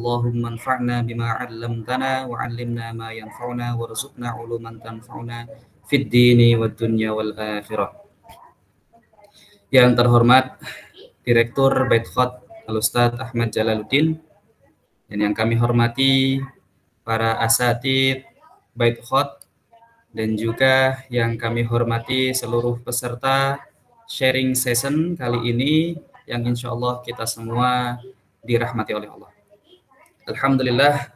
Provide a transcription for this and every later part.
Allahumma anfa'na bima 'allamtana wa 'allimna ma yanfa'una warzuqna 'uluman tanfa'una fid dini wad dunya wal akhirah. Yang terhormat Direktur Bait Khot Al-Ustadz Ahmad Jalaluddin, dan yang kami hormati para asatidz Bait Khot, dan juga yang kami hormati seluruh peserta sharing session kali ini yang insya Allah kita semua dirahmati oleh Allah. Alhamdulillah,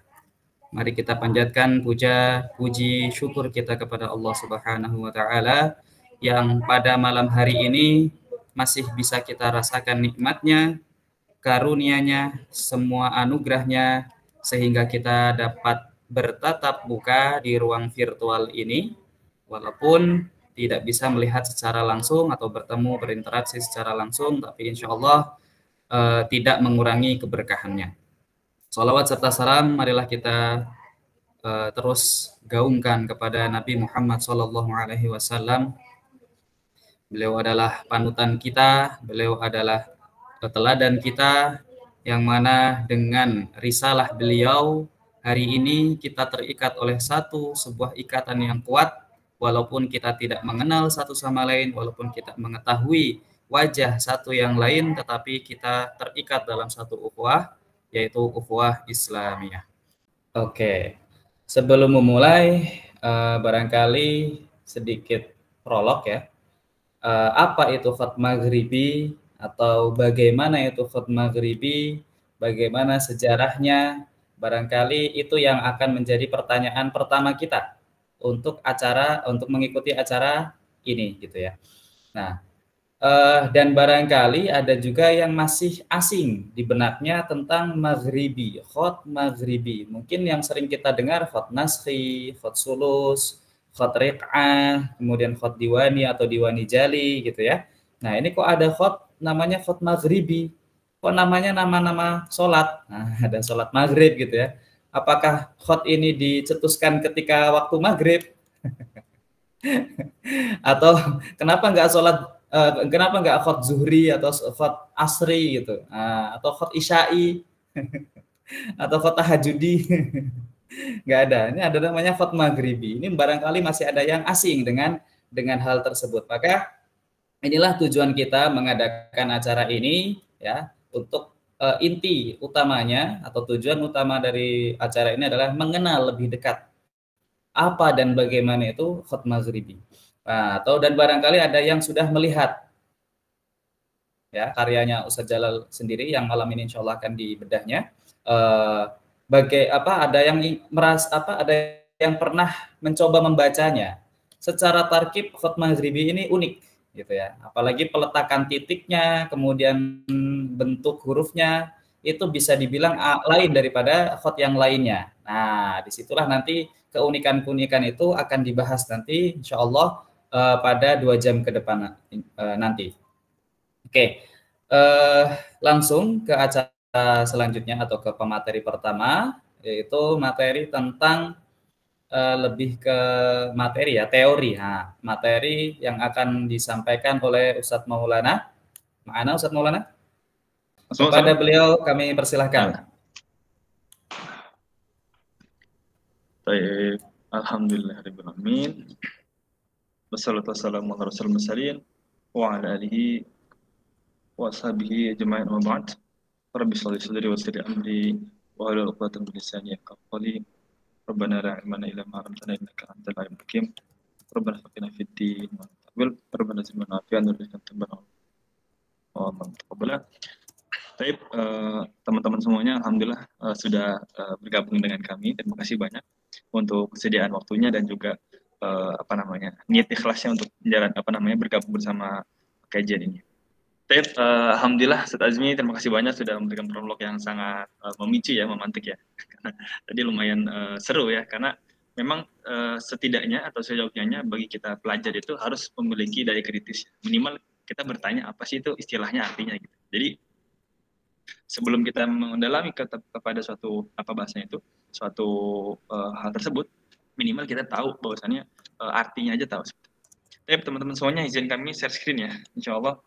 mari kita panjatkan puja, puji, syukur kita kepada Allah Subhanahu wa Ta'ala yang pada malam hari ini masih bisa kita rasakan nikmatnya, karunia-Nya, semua anugerahnya, sehingga kita dapat bertatap muka di ruang virtual ini, walaupun tidak bisa melihat secara langsung atau bertemu berinteraksi secara langsung, tapi insya Allah tidak mengurangi keberkahannya. Shalawat serta salam marilah kita terus gaungkan kepada Nabi Muhammad SAW. Beliau adalah panutan kita, beliau adalah teladan kita, yang mana dengan risalah beliau hari ini kita terikat oleh sebuah ikatan yang kuat, walaupun kita tidak mengenal satu sama lain, walaupun kita mengetahui wajah satu yang lain, tetapi kita terikat dalam satu ukhuwah, yaitu ukhuwah Islamiyah. Oke, sebelum memulai barangkali sedikit prolog ya. Apa itu khat maghribi atau bagaimana itu khat maghribi, bagaimana sejarahnya, barangkali itu yang akan menjadi pertanyaan pertama kita untuk mengikuti acara ini gitu ya. Nah, dan barangkali ada juga yang masih asing di benaknya tentang maghribi, khat maghribi. Mungkin yang sering kita dengar khat naskhi, khat sulus, khat riq'ah, kemudian khat diwani atau diwani jali gitu ya. Nah, ini kok ada khat namanya khat maghribi? Kok namanya nama-nama sholat? Nah, ada sholat maghrib gitu ya. Apakah khat ini dicetuskan ketika waktu maghrib? Atau kenapa nggak khat zuhri atau khat asri gitu? Atau khat isya'i atau khat tahajudi? Nggak ada. Ini ada namanya khat maghribi. Ini barangkali masih ada yang asing dengan hal tersebut. Maka inilah tujuan kita mengadakan acara ini ya, untuk inti utamanya atau tujuan utama dari acara ini adalah mengenal lebih dekat apa dan bagaimana itu khat maghribi. Nah, dan barangkali ada yang sudah melihat ya karyanya Ustadz Jalal sendiri yang malam ini insya Allah akan dibedahnya. Ada yang pernah mencoba membacanya secara tarkib. Khat maghribi ini unik gitu ya, apalagi peletakan titiknya, kemudian bentuk hurufnya itu bisa dibilang lain daripada khat yang lainnya. Nah, disitulah nanti keunikan-keunikan itu akan dibahas nanti insya Allah pada 2 jam ke depan nanti. Oke, langsung ke acara selanjutnya atau ke pemateri pertama, yaitu materi tentang lebih ke materi ya, teori. Nah, materi yang akan disampaikan oleh Ustadz Maulana. Mana Ustadz Maulana? Kepada beliau kami persilahkan. Baik, alhamdulillahirabbil alamin. Wassalatu wassalamu ala rasulil mursalin wa ala alihi wa ashabihi ajma'in wa ba'd. Rabbi shalli sadri wa yassir amri wa hlul 'uqdatam min lisani yafqahu qawli. Rabbana la ilma lana illa ma 'allamtana innaka antal alimul hakim. Rabbana faqina fid din wa taqabbal. Rabbana zidna afiyan wa rizqan tayyiban. Alhamdulillah. Baik, teman-teman semuanya, alhamdulillah sudah bergabung dengan kami. Terima kasih banyak untuk kesediaan waktunya dan juga niat ikhlasnya untuk bergabung bersama kajian ini. Baik, alhamdulillah Ustadz Azmi, terima kasih banyak sudah memberikan prolog yang sangat memicu ya, memantik ya. Karena tadi lumayan seru ya, karena memang setidaknya atau sejauhnya bagi kita pelajar itu harus memiliki daya kritis. Minimal kita bertanya apa sih itu istilahnya, artinya gitu. Jadi sebelum kita mendalami kepada suatu suatu hal tersebut, minimal kita tahu bahwasannya artinya aja tahu. Tapi teman-teman semuanya, izin kami share screen ya, insya Allah.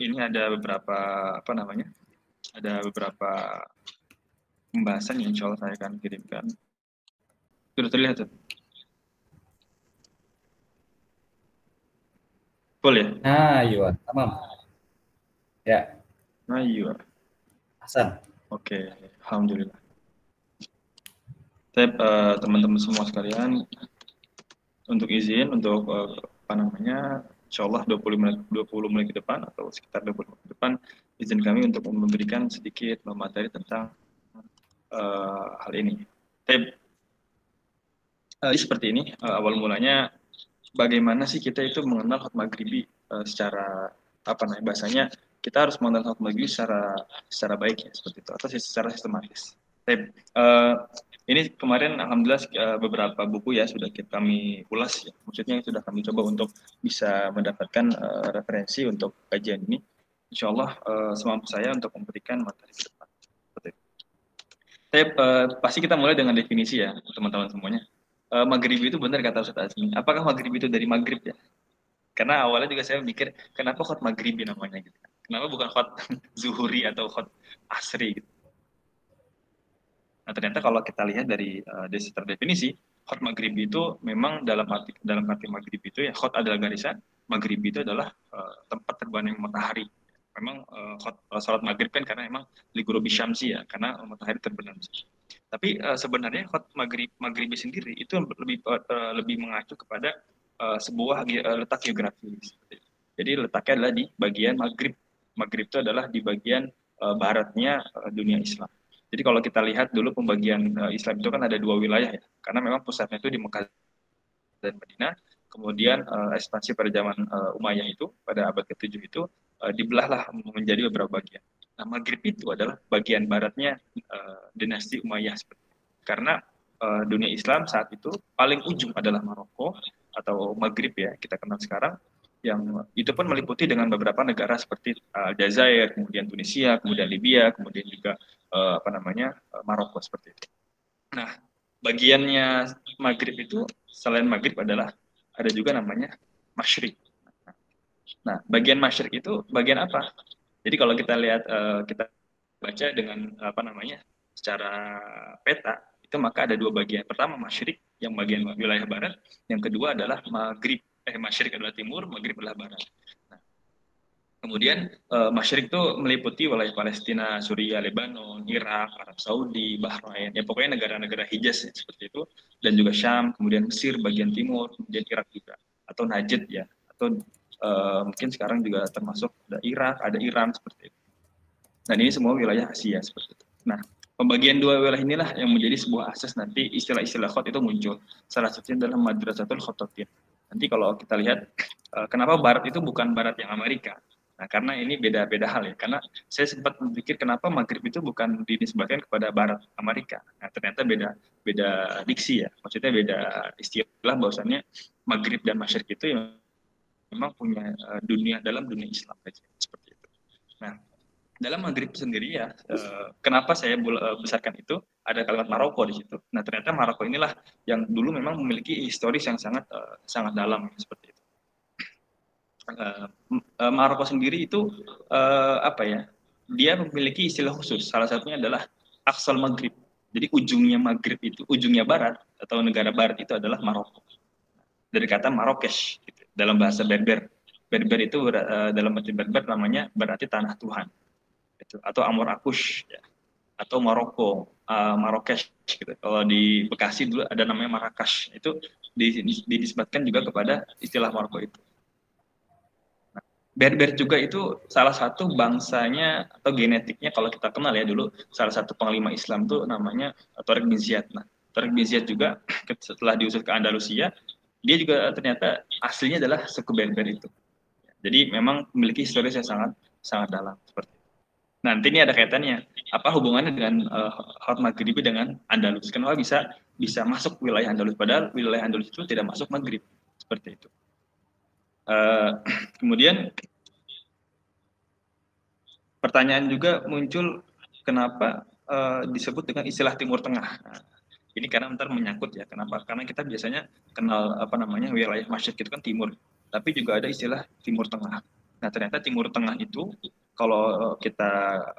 Ini ada beberapa pembahasan yang insya Allah saya akan kirimkan. Sudah terlihat tuh? Full ya? Iya, tamam. Ya, Iya. Hasan. Oke, alhamdulillah. Teman-teman semua sekalian, untuk izin untuk apa namanya, insya Allah 20 menit ke depan atau sekitar 20 menit ke depan, izin kami untuk memberikan sedikit materi tentang hal ini. Jadi seperti ini, awal mulanya bagaimana sih kita itu mengenal hot maghribi secara apa namanya, bahasanya kita harus mengenal hot maghribi secara baik ya, seperti itu, atau secara sistematis. Ini kemarin alhamdulillah beberapa buku ya sudah kami ulas ya, maksudnya sudah kami coba untuk bisa mendapatkan referensi untuk kajian ini. Insya Allah semampu saya untuk memberikan materi ke depan. Pasti kita mulai dengan definisi ya teman-teman semuanya. Maghribi itu benar kata Ustaz Azmi. Apakah maghribi itu dari maghrib ya? Karena awalnya juga saya mikir kenapa hot maghribi namanya gitu. Kenapa bukan hot zuhuri atau hot asri gitu. Nah, ternyata kalau kita lihat dari definisi, hot maghribi itu memang dalam arti maghribi itu ya, hot adalah garisan, maghribi itu adalah tempat terbenamnya matahari. Memang salat maghrib kan karena memang ligurubi syamsi ya, karena matahari terbenam. Tapi sebenarnya hot maghribi sendiri itu lebih mengacu kepada sebuah letak geografis. Jadi letaknya adalah di bagian maghrib. Maghrib itu adalah di bagian baratnya dunia Islam. Jadi kalau kita lihat dulu pembagian Islam itu kan ada dua wilayah ya, karena memang pusatnya itu di Mekah dan Madinah. Kemudian ekspansi pada zaman Umayyah itu pada abad ke-7 itu dibelahlah menjadi beberapa bagian. Nah, Maghrib itu adalah bagian baratnya dinasti Umayyah seperti itu. Karena dunia Islam saat itu paling ujung adalah Maroko atau Maghrib ya kita kenal sekarang, yang itu pun meliputi dengan beberapa negara seperti Aljazair, kemudian Tunisia, kemudian Libya, kemudian juga Maroko seperti itu. Nah, bagiannya Maghrib itu selain Maghrib adalah ada juga namanya Masyrik. Nah, bagian Masyrik itu bagian apa? Jadi kalau kita lihat kita baca dengan secara peta itu, maka ada dua bagian. Pertama Masyrik yang bagian wilayah barat, yang kedua adalah Maghrib. Masyrik adalah timur, Maghrib adalah barat. Nah, kemudian Masyrik itu meliputi wilayah Palestina, Suriah, Lebanon, Irak, Arab Saudi, Bahrain, ya pokoknya negara-negara Hijaz ya, seperti itu, dan juga Syam, kemudian Mesir bagian timur, kemudian Irak juga, atau Najd ya, atau mungkin sekarang juga termasuk ada Irak, ada Iran seperti itu. Dan ini semua wilayah Asia seperti itu. Nah, pembagian dua wilayah inilah yang menjadi sebuah asas nanti istilah-istilah khot itu muncul. Salah satunya adalah Madrasatul Khototin. Nanti kalau kita lihat kenapa Barat itu bukan Barat yang Amerika. Nah, karena ini beda-beda hal ya. Karena saya sempat berpikir kenapa Maghrib itu bukan dinisbatkan kepada Barat Amerika. Nah, ternyata beda diksi ya. Maksudnya beda istilah, bahwasannya Maghrib dan Masyriq itu yang memang punya dalam dunia Islam seperti itu. Nah, dalam Maghrib sendiri ya, kenapa saya besarkan itu, ada kalimat Maroko di situ. Nah, ternyata Maroko inilah yang dulu memang memiliki historis yang sangat dalam seperti itu. Maroko sendiri itu dia memiliki istilah khusus. Salah satunya adalah Aqsal Maghrib. Jadi ujungnya Maghrib itu, ujungnya barat atau negara barat itu adalah Maroko. Dari kata Marrakesh gitu, dalam bahasa Berber. Berber itu dalam arti Berber namanya berarti tanah Tuhan. Gitu. Atau Amurakush ya. Atau Maroko, Marrakesh gitu. Kalau di Bekasi dulu ada namanya Marrakesh. Itu dinisbatkan juga kepada istilah Maroko itu. Berber juga itu salah satu bangsanya atau genetiknya, kalau kita kenal ya dulu, salah satu panglima Islam tuh namanya Tariq bin Ziyad. Nah, Tariq bin Ziyad juga setelah diusir ke Andalusia, dia juga ternyata aslinya adalah suku Berber itu. Jadi memang memiliki historis yang sangat dalam seperti itu. Nanti ini ada kaitannya. Apa hubungannya dengan Hot Maghribi dengan Andalus? Kenapa bisa masuk wilayah Andalus? Padahal wilayah Andalus itu tidak masuk Maghrib seperti itu. Kemudian pertanyaan juga muncul, kenapa disebut dengan istilah Timur Tengah? Nah, ini karena ntar menyangkut ya. Kenapa? Karena kita biasanya kenal wilayah Masyriq itu kan timur, tapi juga ada istilah Timur Tengah. Nah, ternyata Timur Tengah itu kalau kita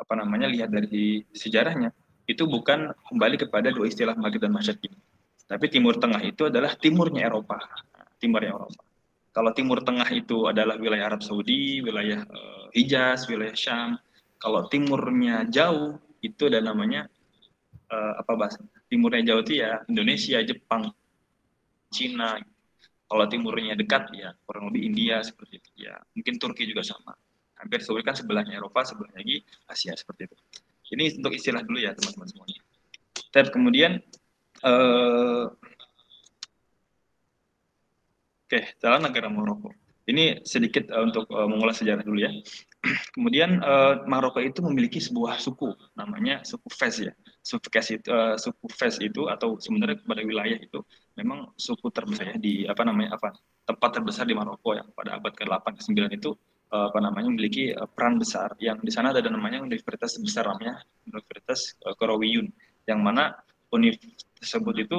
lihat dari sejarahnya, itu bukan kembali kepada dua istilah Maghrib dan Masyriq ini. Tapi Timur Tengah itu adalah timurnya Eropa. Timurnya Eropa. Kalau Timur Tengah itu adalah wilayah Arab Saudi, wilayah Hijaz, wilayah Syam. Kalau timurnya jauh, itu ada namanya, apa bahasa? Timurnya jauh itu ya Indonesia, Jepang, Cina. Kalau timurnya dekat ya kurang lebih India seperti itu. Ya mungkin Turki juga sama. Hampir seluruh kan sebelahnya Eropa, sebelahnya lagi Asia seperti itu. Ini untuk istilah dulu ya teman-teman semuanya. Dan kemudian oke, jalan negara Maroko. Ini sedikit untuk mengulas sejarah dulu ya. Kemudian Maroko itu memiliki sebuah suku, namanya suku Fez ya. Suku Fez itu atau sebenarnya pada wilayah itu memang suku terbesar ya di tempat terbesar di Maroko ya pada abad ke-8 ke-9 itu memiliki peran besar yang di sana ada namanya universitas besar namanya Universitas Qarawiyun yang mana universitas tersebut itu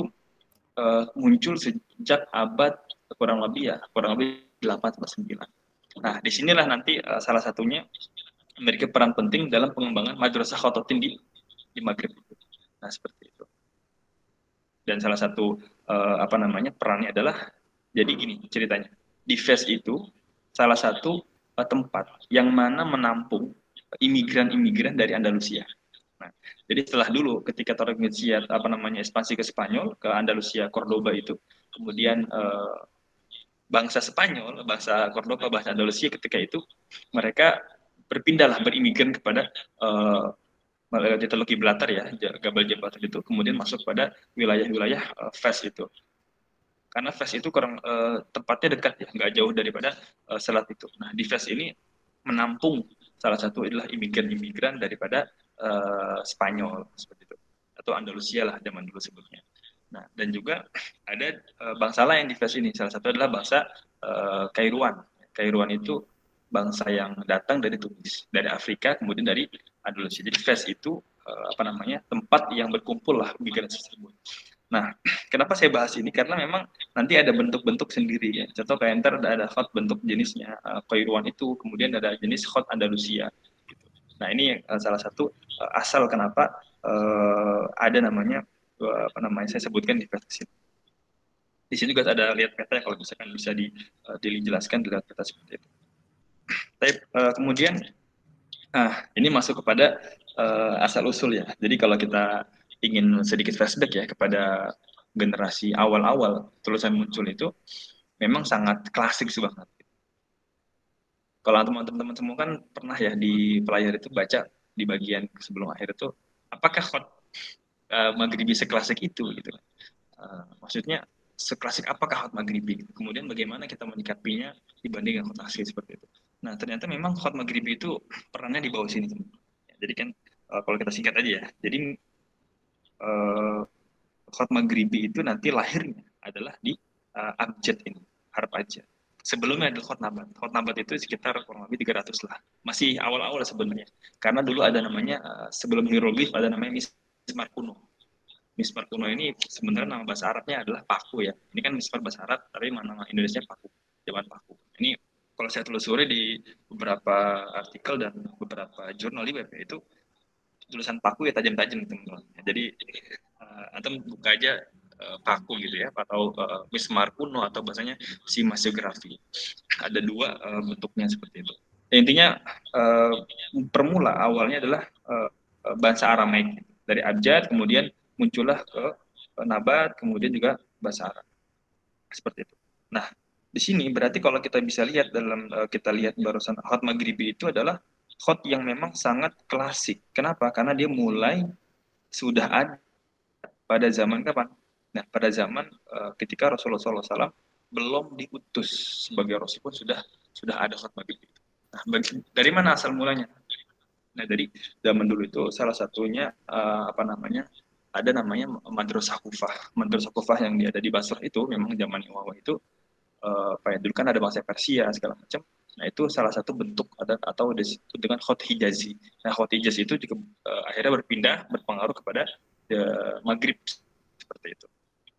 muncul sejak abad kurang lebih 8-9. Nah, disinilah nanti salah satunya memiliki peran penting dalam pengembangan madrasah khototin di Maghrib. Nah, seperti itu. Dan salah satu perannya adalah jadi gini ceritanya. Di Fez itu salah satu tempat yang mana menampung imigran-imigran dari Andalusia. Nah, jadi setelah dulu ketika terorganisasi ekspansi ke Spanyol, ke Andalusia, Cordoba itu, kemudian bangsa Spanyol, bangsa Cordoba, bangsa Andalusia ketika itu mereka berpindahlah berimigran kepada di Teluk Gibraltar ya, Gabal Gibraltar itu, kemudian masuk pada wilayah-wilayah Fez itu. Karena Fez itu kurang tempatnya dekat ya, nggak jauh daripada selat itu. Nah, di Fez ini menampung salah satu adalah imigran-imigran daripada Spanyol seperti itu, atau Andalusia lah zaman dulu sebutnya. Nah, dan juga ada bangsa lain di Fez ini. Salah satu adalah bangsa Kairuan. Kairuan itu bangsa yang datang dari Tunis, dari Afrika, kemudian dari Andalusia. Jadi Fez itu tempat yang berkumpul lah migran tersebut. Nah, kenapa saya bahas ini? Karena memang nanti ada bentuk-bentuk sendiri ya. Contoh kayak ntar ada khot bentuk jenisnya Kairuan itu, kemudian ada jenis khot Andalusia. Gitu. Nah, ini salah satu asal kenapa ada namanya saya sebutkan di versi. Di sini juga ada lihat peta kalau misalkan bisa dijelaskan dilihat peta seperti itu. Tapi kemudian ini masuk kepada asal usul ya. Jadi kalau kita ingin sedikit flashback ya kepada generasi awal-awal tulisan muncul itu memang sangat klasik banget. Kalau teman-teman semua kan pernah ya di player itu baca di bagian sebelum akhir itu apakah khot Maghribi seklasik itu gitu. Maksudnya seklasik apakah khot Maghribi? Kemudian bagaimana kita menyikapinya dibanding khot asli seperti itu. Nah, ternyata memang khot Maghribi itu perannya di bawah sini. Jadi kan kalau kita singkat aja ya. Jadi khot Maghribi itu nanti lahirnya adalah di abjad ini, harf abjad. Sebelumnya ada khot nabat. Khot nabat itu sekitar kurang lebih 300 lah. Masih awal-awal sebenarnya. Karena dulu ada namanya sebelum hieroglif ada namanya mismar kuno. Mismar kuno ini sebenarnya nama bahasa Arabnya adalah paku ya. Ini kan mismar bahasa Arab, tapi nama Indonesia paku. Zaman paku. Ini kalau saya telusuri di beberapa artikel dan beberapa jurnal di web itu tulisan paku ya tajam-tajam teman-teman. Jadi atau buka aja paku gitu ya atau mismar kuno atau bahasanya simasiografi. Ada dua bentuknya seperti itu. Intinya permula awalnya adalah bahasa Aramaik dari abjad, kemudian muncullah ke nabat, kemudian juga bahasa Arab seperti itu. Nah, di sini berarti kalau kita bisa lihat dalam kita lihat barusan khot Maghribi itu adalah khot yang memang sangat klasik. Kenapa? Karena dia mulai sudah ada pada zaman kapan? Nah, pada zaman ketika Rasulullah SAW belum diutus sebagai Rasul pun sudah ada khot Maghribi. Nah, dari mana asal mulanya? Nah, dari zaman dulu itu salah satunya ada namanya Madrasah Kufah. Madrasah Kufah yang ada di Basrah itu memang zaman awal itu dulu kan ada bangsa Persia segala macam. Nah, itu salah satu bentuk atau disebut dengan khot Hijazi. Nah, khot Hijazi itu juga akhirnya berpengaruh kepada Maghrib seperti itu.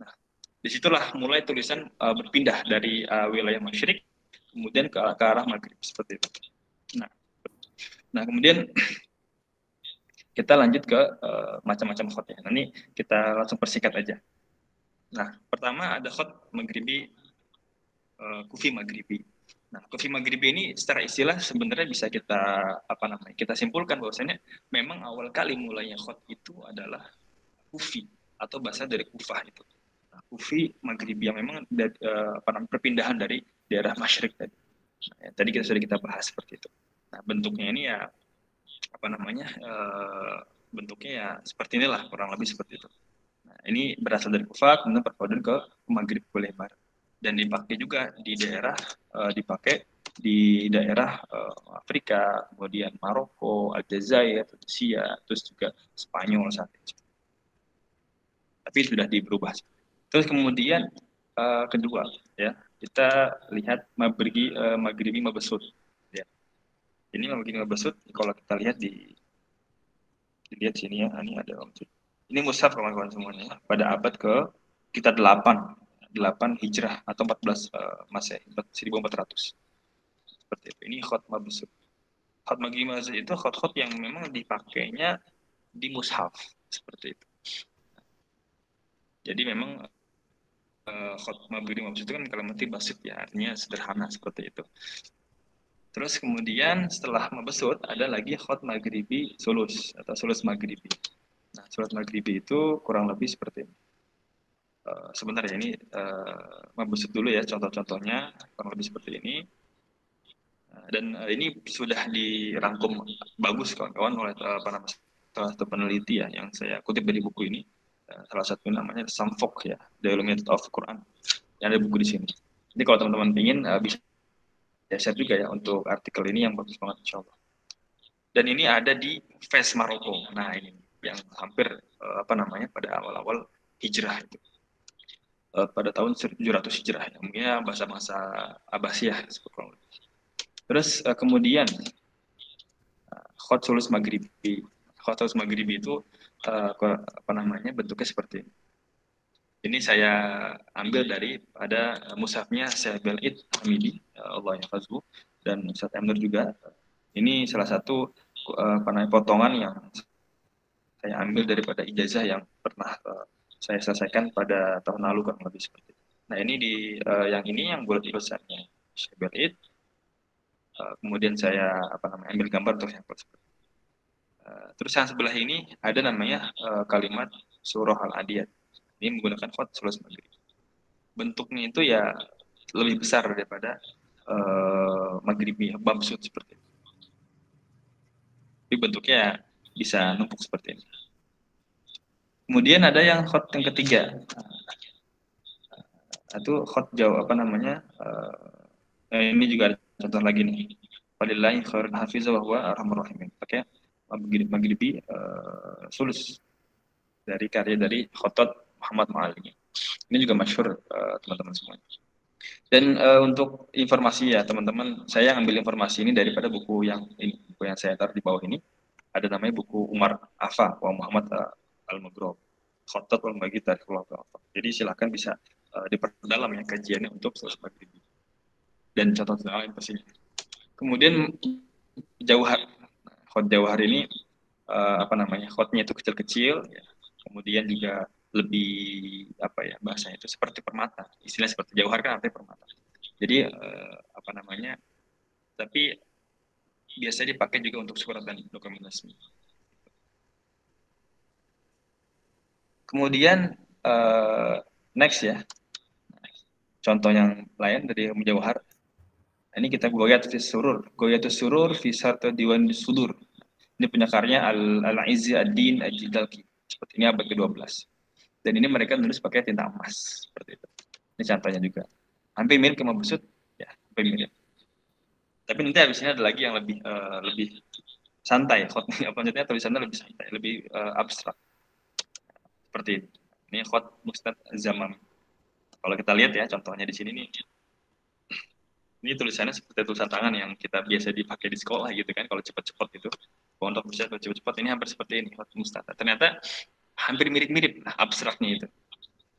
Nah, disitulah mulai tulisan berpindah dari wilayah Masyriq kemudian ke arah Maghrib seperti itu. Nah kemudian Kita lanjut ke macam-macam khot ya. Nanti kita langsung persingkat aja. Nah, pertama ada khot Maghribi, Kufi Maghribi. Nah, Kufi Maghribi ini secara istilah sebenarnya bisa kita kita simpulkan bahwasanya memang awal kali mulainya khot itu adalah Kufi atau bahasa dari Kufah itu. Nah, Kufi Maghribi yang memang perpindahan dari daerah Masyrik tadi. Nah, ya, tadi kita bahas seperti itu. Nah, bentuknya ini ya bentuknya ya seperti inilah, kurang lebih seperti itu. Nah, ini berasal dari Kufah, kemudian berpadu ke Maghrib ke Lebar, dan dipakai juga dipakai di daerah Afrika, kemudian Maroko, Aljazair, Tunisia, terus juga Spanyol saat itu. Tapi sudah berubah. Terus kemudian kedua, ya kita lihat Maghribi Mabesut. Ya. Ini Maghribi Mabesut, kalau kita lihat dilihat sini ya, ini ada ini mushaf kawan-kawan semuanya pada abad kita 8 Hijrah atau 14 Masehi 1400 seperti itu. Ini khot mabsut. Khot Maghribi itu khot-khot yang memang dipakainya di mushaf seperti itu. Jadi memang khot Maghribi itu kan kalimatnya basit ya, artinya sederhana seperti itu. Terus kemudian setelah mabesut ada lagi khot Maghribi sulus atau sulus Maghribi. Nah, surat Maghribi itu kurang lebih seperti ini. Sebentar ya, ini mabesut dulu ya contoh-contohnya, kurang lebih seperti ini. Dan ini sudah dirangkum bagus kawan-kawan oleh salah satu peneliti ya yang saya kutip dari buku ini. Salah satu namanya Samfok ya, The Illuminated of Quran. Yang ada buku di sini. Jadi kalau teman-teman ingin bisa share juga ya untuk artikel ini yang bagus banget insya Allah. Dan ini ada di Fez Maroko. Nah ini yang hampir pada awal-awal hijrah itu. Pada tahun 1700 hijrah ya. Mungkin bahasa-bahasa Abbasiyah seperti itu. Terus kemudian khot sulus Maghribi. Khot sulus Maghribi itu bentuknya seperti ini. Ini saya ambil dari pada mushafnya Syekh Belid Hamidi, Allah yahfazhu, dan Ustaz Emner juga. Ini salah satu potongan yang saya ambil daripada ijazah yang pernah saya selesaikan pada tahun lalu kurang lebih seperti itu. Nah ini yang ini yang buat tulisannya Syekh Belid. Kemudian saya ambil gambar untuk sampel seperti itu. Terus yang sebelah ini ada namanya kalimat surah Al-Adiyat. Ini menggunakan font sulus Maghrib. Bentuknya itu ya lebih besar daripada Maghribi Bamsud seperti itu. Tapi bentuknya bisa numpuk seperti ini. Kemudian ada yang khot yang ketiga. Itu khot jauh ini juga ada contoh lagi nih. Walillahi khairun hafizah wa huwa arhamur rahimin. Pakai Maghribi sulus dari karya dari Khotot Muhammad Ma'ali. Ini juga masyhur teman-teman semuanya. Dan untuk informasi ya teman-teman, saya ambil informasi ini daripada buku yang saya taruh di bawah ini. Ada namanya buku Umar Afa wa Muhammad Al-Maghrib. Khotot wal Maghrib Tarikh Al-Afa. Jadi silakan bisa diperdalam ya kajiannya untuk sulus Maghribi. Dan contoh lain pastinya. Kemudian Jauhar. Khot Jauhar ini khotnya itu kecil-kecil ya. Kemudian juga lebih bahasanya itu seperti permata, istilah seperti jauhar kan artinya permata. Jadi tapi biasanya dipakai juga untuk surat dan dokumen resmi. Kemudian next ya, contoh yang lain dari Jauhar. Ini kita Goyatus Surur fi Sarta Diwan Sudur. Ini punya karya Al-Izzi Ad-Din Al-Jidalki. Seperti ini abad ke-12. Dan ini mereka nulis pakai tinta emas seperti itu. Ini contohnya juga. Hampir mirip ke Mabusut, ya, hampir mirip. Tapi nanti habis ini ada lagi yang lebih santai. Maksudnya tulisannya lebih santai, lebih abstrak. Seperti ini. Ini khot Mustad Zaman. Kalau kita lihat ya contohnya di sini nih. Ini tulisannya seperti tulisan tangan yang kita biasa dipakai di sekolah gitu kan, kalau cepat-cepat gitu. Untuk bisa cepat-cepat ini hampir seperti ini khot Mustad. Ternyata hampir mirip-mirip abstraknya itu.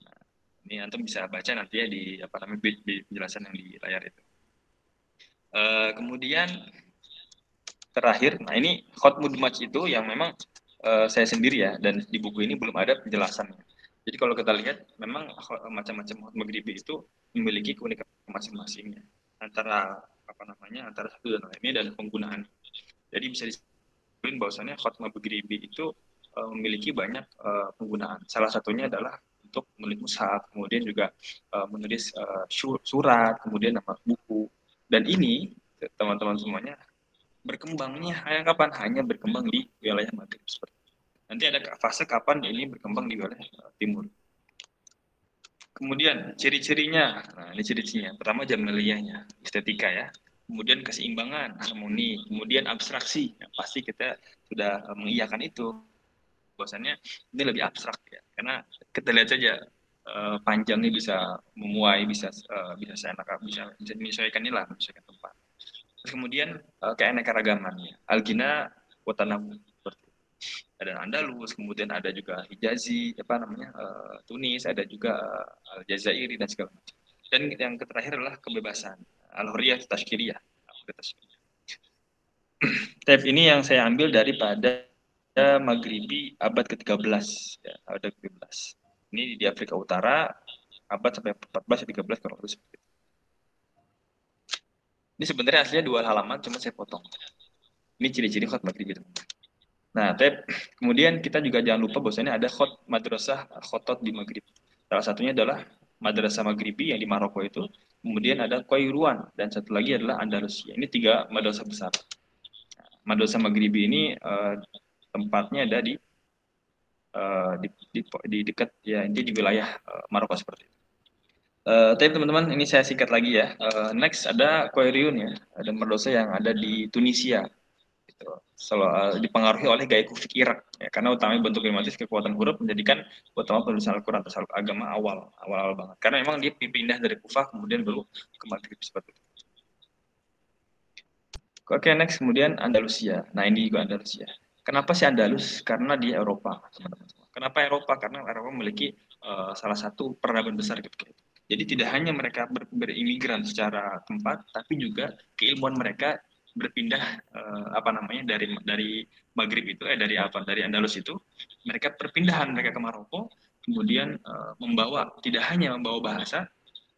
Nah, ini antum bisa baca nanti ya di penjelasan yang di layar itu. Kemudian terakhir, nah ini khot mudmaj itu yang memang saya sendiri ya, dan di buku ini belum ada penjelasannya. Jadi kalau kita lihat, memang macam-macam khot maghribi itu memiliki keunikan masing-masingnya antara apa namanya antara satu dan lainnya dan penggunaan. Jadi bisa disebutkan bahwasannya khot maghribi itu memiliki banyak penggunaan. Salah satunya adalah untuk menulis mushaf, kemudian juga menulis surat, kemudian nama buku. Dan ini teman-teman semuanya berkembangnya kapan? Hanya berkembang di wilayah Maghrib seperti itu. Nanti ada fase kapan ini berkembang di wilayah timur. Kemudian ciri-cirinya, nah ini ciri-cirinya. Pertama jamaliyahnya, estetika ya. Kemudian keseimbangan, harmoni, kemudian abstraksi. Ya, pasti kita sudah mengiyakan itu. Bahwasannya ini lebih abstrak ya. Karena kita lihat saja panjangnya bisa memuai, bisa seenak, bisa menyesuaikan lah, menyesuaikan tempat. Terus kemudian keanekaragaman ya. Al-Ghina wa Tanawwu, ada Andalus, kemudian ada juga Hijazi, apa namanya, Tunis, ada juga Aljazairi dan segala macam. Dan yang terakhir adalah kebebasan, Al-Hurriyah Tashkiriyah. Tab ini yang saya ambil daripada Maghribi abad ke-13, ya, abad ke-13. Ini di Afrika Utara, abad sampai 14 13 kalau seperti itu. Ini sebenarnya aslinya 2 halaman, cuma saya potong. Ini ciri-ciri khot Maghribi. Nah, kemudian kita juga jangan lupa bahwasanya ada khot madrasah khotot di Maghrib. Salah satunya adalah madrasah Maghribi yang di Maroko itu. Kemudian ada Qairuan dan satu lagi adalah Andalusia. Ini 3 madrasah besar. Madrasah Maghribi ini tempatnya ada di dekat ya ini di wilayah Maroko seperti itu. Tapi teman-teman ini saya singkat lagi ya. Next ada Qairun ya, ada madrasah yang ada di Tunisia. Gitu. Dipengaruhi oleh gaya kufik Irak ya, karena utamanya bentuk klimatis kekuatan huruf menjadikan utama penulisan Al-Quran atau agama awal banget karena memang dia pindah dari Kufah kemudian baru ke Maghrib seperti itu. Oke, next kemudian Andalusia. Nah ini juga Andalusia. Kenapa sih Andalus? Karena di Eropa, teman-teman. Kenapa Eropa? Karena Eropa memiliki salah satu peradaban besar gitu. Jadi tidak hanya mereka berimigran secara tempat, tapi juga keilmuan mereka berpindah dari Maghrib itu dari Andalus itu mereka perpindahan mereka ke Maroko kemudian tidak hanya membawa bahasa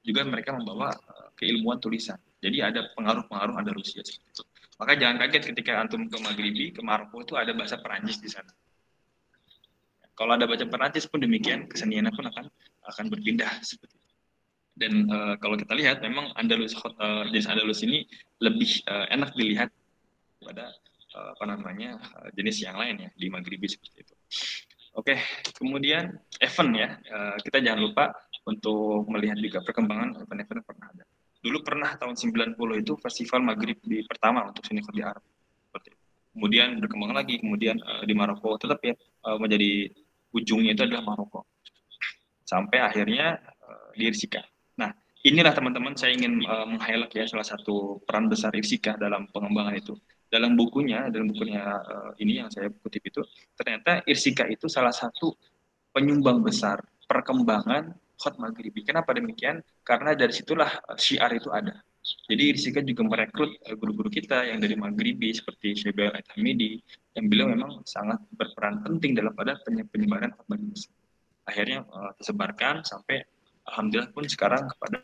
juga mereka membawa keilmuan tulisan. Jadi ada pengaruh-pengaruh Andalusia seperti itu. Maka jangan kaget ketika antum ke Maghribi, ke Maroko itu ada bahasa Perancis di sana. Kalau ada bahasa Perancis pun demikian, keseniannya pun akan berpindah seperti itu. Dan kalau kita lihat memang jenis Andalus ini lebih enak dilihat pada jenis yang lain ya di Maghribi seperti itu. Oke, kemudian event ya, kita jangan lupa untuk melihat juga perkembangan event-event yang pernah ada. Dulu pernah tahun 90 itu festival Maghrib pertama untuk seni di Arab. Seperti itu. Kemudian berkembang lagi, kemudian di Maroko tetap ya menjadi ujungnya itu adalah Maroko. Sampai akhirnya di Irsika. Nah, inilah teman-teman saya ingin meng-highlight ya salah satu peran besar Irsika dalam pengembangan itu. Dalam bukunya ini yang saya kutip itu, ternyata Irsika itu salah satu penyumbang besar perkembangan khot Maghribi. Kenapa demikian? Karena dari situlah syiar itu ada. Jadi Irsika juga merekrut guru-guru kita yang dari Maghribi seperti Syekh Al-Hamidi yang beliau memang sangat berperan penting dalam pada penyebaran khot Maghribi. Akhirnya tersebarkan sampai alhamdulillah pun sekarang kepada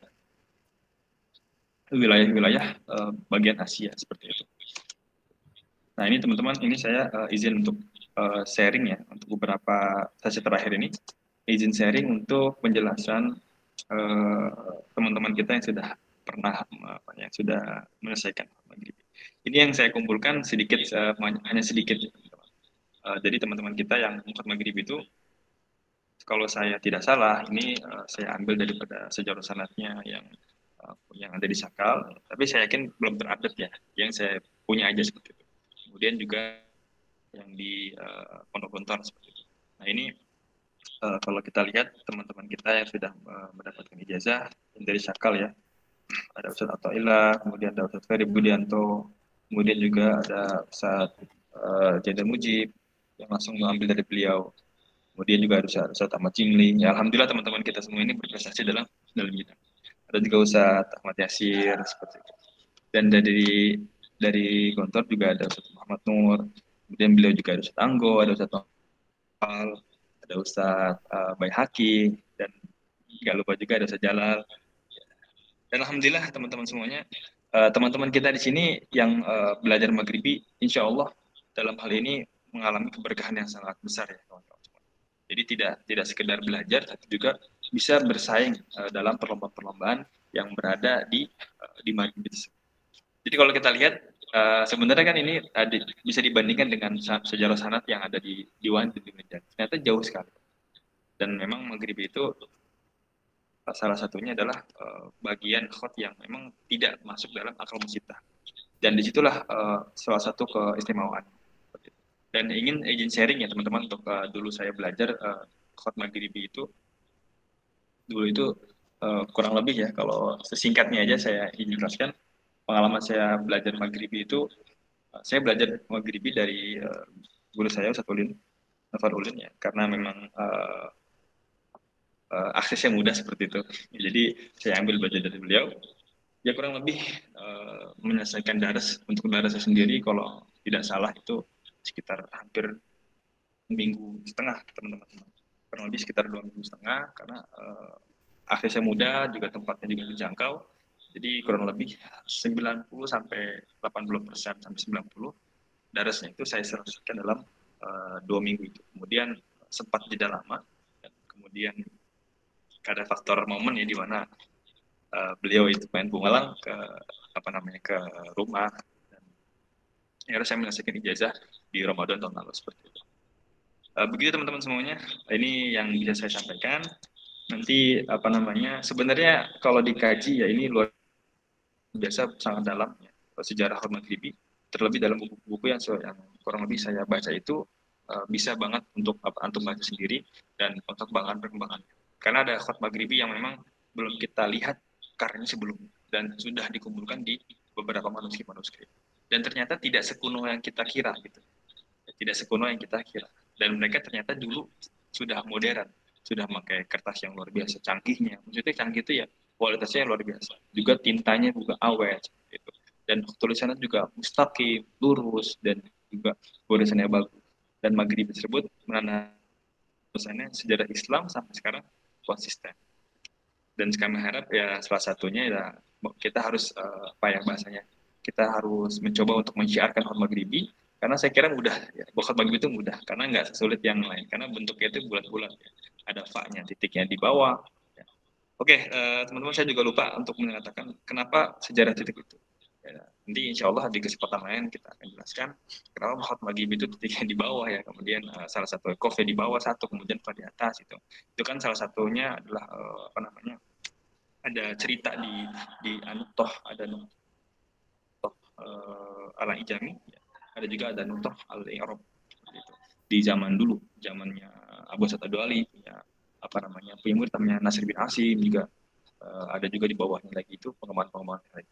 wilayah-wilayah bagian Asia seperti itu. Nah ini teman-teman, ini saya izin untuk sharing ya untuk beberapa sesi terakhir ini, izin sharing untuk penjelasan teman-teman kita yang sudah pernah yang sudah menyelesaikan Maghribi. Ini yang saya kumpulkan sedikit, hanya sedikit. Jadi teman-teman kita yang mengikut Maghribi itu, kalau saya tidak salah, ini saya ambil daripada sejarah sanadnya yang ada di Sakal, tapi saya yakin belum terupdate ya, yang saya punya aja seperti itu. Kemudian juga yang di Pondok Gontor seperti itu. Nah ini kalau kita lihat teman-teman kita yang sudah mendapatkan ijazah dari Sakal ya, ada Ustadz Athaillah, kemudian ada Ustadz Ferry Budianto, kemudian juga ada Ustadz Jenderal Mujib yang langsung mengambil dari beliau. Kemudian juga ada Ustadz Ahmad Jimli. Ya, alhamdulillah teman-teman kita semua ini berprestasi dalam bidang. Ada juga Ustadz Ahmad Yasir seperti itu. Dan dari Gontor juga ada Ustadz Muhammad Nur. Kemudian beliau juga ada Ustadz Anggo, ada Ustadz Nopal, ada Ustadz Baihaqi, dan nggak lupa juga ada Ustadz Jalal. Dan alhamdulillah teman-teman semuanya, teman-teman kita di sini yang belajar Maghribi, insya Allah dalam hal ini mengalami keberkahan yang sangat besar ya kawan-kawan. Jadi tidak sekedar belajar, tapi juga bisa bersaing dalam perlombaan-perlombaan yang berada di Maghribi. Jadi kalau kita lihat sebenarnya kan ini bisa dibandingkan dengan sejarah sanad yang ada di Diwan di Indonesia. Ternyata jauh sekali. Dan memang Maghribi itu salah satunya adalah bagian khot yang memang tidak masuk dalam akal musitah. Dan disitulah salah satu keistimewaan. Dan izin sharing ya teman-teman untuk dulu saya belajar khot Maghribi itu dulu itu kurang lebih ya kalau sesingkatnya aja saya ingin jelaskan pengalaman saya belajar Maghribi itu saya belajar Maghribi dari guru saya Ustadz Ulin Nafar Ulin ya karena memang aksesnya mudah seperti itu. Jadi saya ambil belajar dari beliau. Ya kurang lebih menyelesaikan untuk darasnya sendiri kalau tidak salah itu sekitar hampir minggu setengah teman-teman. Kurang lebih sekitar 2 minggu setengah karena aksesnya mudah juga tempatnya juga terjangkau. Jadi kurang lebih 90 sampai 80% sampai 90 darasnya itu saya selesaikan dalam 2 minggu itu. Kemudian sempat jeda lama dan kemudian ada faktor momen ya di mana beliau itu main bungalang ke ke rumah dan akhirnya saya menyelesaikan ijazah di Ramadan tahun lalu seperti itu. Begitu teman-teman semuanya, ini yang bisa saya sampaikan. Nanti sebenarnya kalau dikaji ya ini luar biasa sangat dalam ya, sejarah Maghribi, terlebih dalam buku-buku yang kurang lebih saya baca itu bisa banget untuk antum baca sendiri dan untuk perkembangan. Karena ada khot Maghribi yang memang belum kita lihat karyanya sebelumnya dan sudah dikumpulkan di beberapa manuskrip. Dan ternyata tidak sekuno yang kita kira gitu. Tidak sekuno yang kita kira. Dan mereka ternyata dulu sudah modern, sudah memakai kertas yang luar biasa, canggihnya. Maksudnya canggih itu ya kualitasnya luar biasa. Juga tintanya juga awet gitu. Dan tulisannya juga mustaqim, lurus dan juga tulisannya bagus. Dan Maghribi tersebut mengenai tulisannya sejarah Islam sampai sekarang konsisten. Dan kami harap ya salah satunya ya kita harus bahasanya kita harus mencoba untuk mensyiarkan khot Maghribi karena saya kira mudah ya. Khot Maghribi itu mudah karena nggak sesulit yang lain karena bentuknya itu bulat-bulat ya. Ada fa-nya, titiknya di bawah ya. Oke, teman-teman saya juga lupa untuk mengatakan kenapa sejarah titik itu ya, nanti insya Allah di kesempatan lain kita akan jelaskan kenapa khot Maghribi itu titiknya di bawah ya, kemudian salah satu kofnya di bawah satu, kemudian fa di atas itu kan salah satunya adalah ada cerita di Anutoh, ada Nutoh ala Ijami, ada juga ada Nutoh al I'rab di zaman dulu, zamannya Abu Sa'ad Ad-Du'ali punya punya murid namanya Nasir bin Asim juga ada juga di bawahnya lagi itu pengembangan lagi.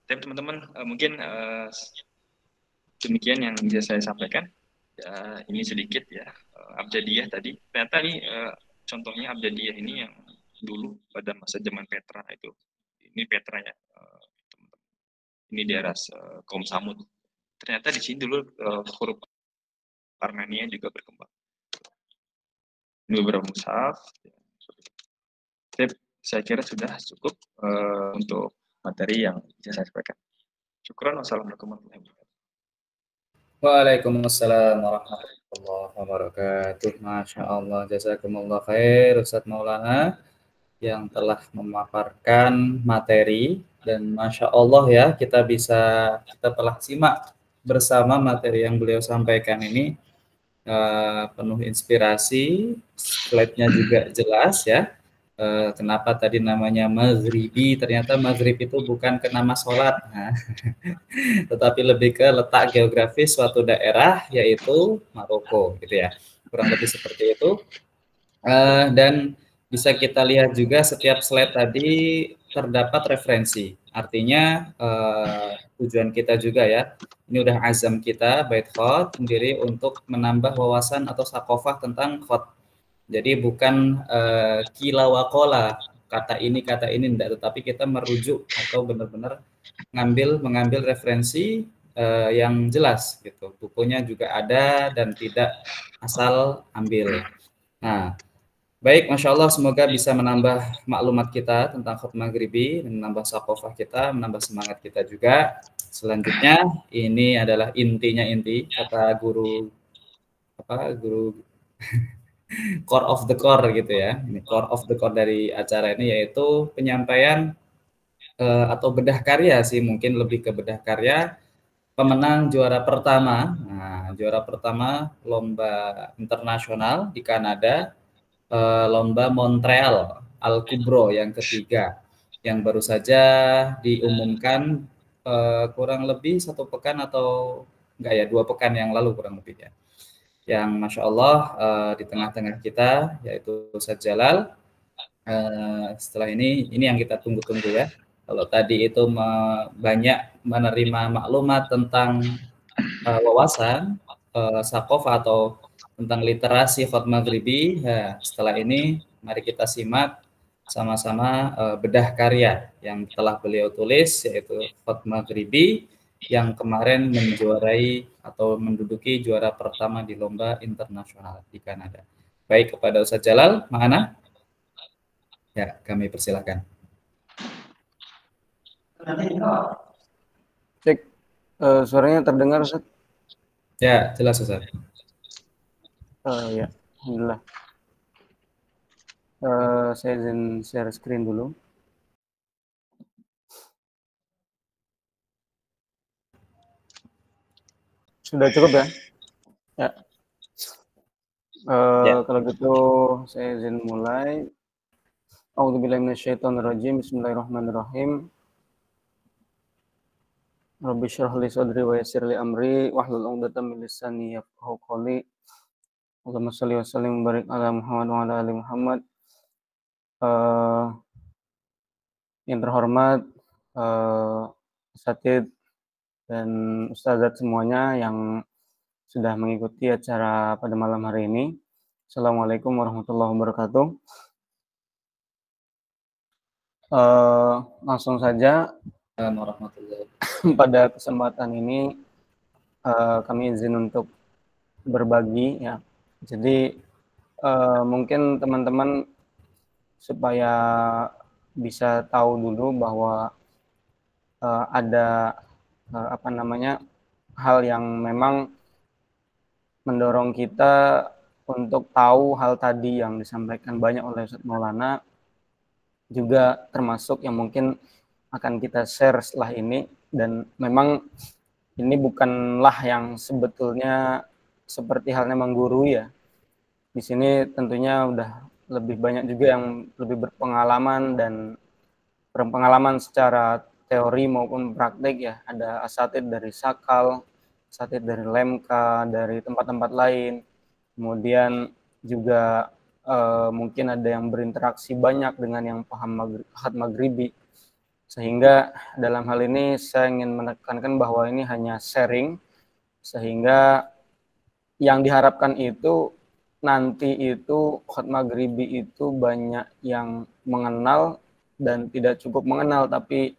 Tapi teman-teman mungkin demikian yang bisa saya sampaikan. Ya, ini sedikit ya Abjadiyah tadi. Ternyata ini contohnya Abjadiyah ini yang dulu pada masa zaman Petra itu. Ini Petranya ini daerah kaum Samud. Ternyata di sini dulu huruf Armenia juga berkembang. Ini beberapa mushaf. Saya kira sudah cukup untuk materi yang bisa saya sampaikan. Syukran. Wassalamualaikum warahmatullahi wabarakatuh. Waalaikumsalam warahmatullahi wabarakatuh. Masya Allah, jazakumullah khair Ustadz Maulana yang telah memaparkan materi dan Masya Allah ya kita telah simak bersama materi yang beliau sampaikan ini penuh inspirasi, slide-nya juga jelas ya. Kenapa tadi namanya Maghribi? Ternyata Maghrib itu bukan ke nama sholat, nah, tetapi lebih ke letak geografis suatu daerah yaitu Maroko, gitu ya. Kurang lebih seperti itu. Dan bisa kita lihat juga setiap slide tadi terdapat referensi. Artinya tujuan kita juga ya. Ini udah azam kita bait khot sendiri untuk menambah wawasan atau sakofah tentang khot. Jadi bukan kila wakola kata ini enggak, tetapi kita merujuk atau benar-benar mengambil referensi yang jelas gitu. Bukunya juga ada dan tidak asal ambil. Nah, baik, Masya Allah, semoga bisa menambah maklumat kita tentang khutbah maghribi, menambah sakofah kita, menambah semangat kita juga. Selanjutnya, ini adalah inti kata guru guru core of the core gitu ya. Ini core of the core dari acara ini yaitu penyampaian atau bedah karya sih, mungkin lebih ke bedah karya pemenang juara pertama. Nah, juara pertama lomba internasional di Kanada, lomba Montreal Al Kubro yang ketiga, yang baru saja diumumkan kurang lebih 1 pekan atau enggak ya 2 pekan yang lalu kurang lebih ya. Yang Masya Allah di tengah-tengah kita yaitu Ustadz Jalal. Setelah ini yang kita tunggu-tunggu ya. Kalau tadi itu banyak menerima maklumat tentang wawasan sakofa atau tentang literasi khutbah maghribi. Ya, setelah ini mari kita simak sama-sama bedah karya yang telah beliau tulis yaitu khutbah maghribi yang kemarin menjuarai atau menduduki juara pertama di lomba internasional di Kanada. Baik, kepada Ustadz Jalal, mana? Ya, kami persilakan. Cek, suaranya terdengar, Ustaz? Ya, jelas, Ustaz. Ya, alhamdulillah. Saya izin share screen dulu. Sudah cukup ya? Ya. Kalau gitu saya izin mulai. A'udzubillahi minasyaitonirrajim. Bismillahirrahmanirrahim. Rabbi shrah li sadri wa yassir li amri wahlul 'uqdatam min lisani yafqahu qawli. Allahumma shalli wa sallim wa barik ala Muhammad wa ala ali Muhammad. Yang terhormat Asatidz dan Ustazat semuanya yang sudah mengikuti acara pada malam hari ini. Assalamualaikum warahmatullahi wabarakatuh. Langsung saja pada kesempatan ini kami izin untuk berbagi ya. Jadi mungkin teman-teman supaya bisa tahu dulu bahwa ada hal yang memang mendorong kita untuk tahu hal tadi yang disampaikan banyak oleh Ustadz Maulana, juga termasuk yang mungkin akan kita share setelah ini. Dan memang ini bukanlah yang sebetulnya seperti halnya menggurui ya. Di sini tentunya udah lebih banyak juga yang lebih berpengalaman dan berpengalaman secara teori maupun praktik ya. Ada asatidz dari Sakal, asatidz dari Lemka, dari tempat-tempat lain. Kemudian juga mungkin ada yang berinteraksi banyak dengan yang paham khutbah maghribi. Sehingga dalam hal ini saya ingin menekankan bahwa ini hanya sharing, sehingga yang diharapkan itu nanti itu khutbah maghribi itu banyak yang mengenal dan tidak cukup mengenal, tapi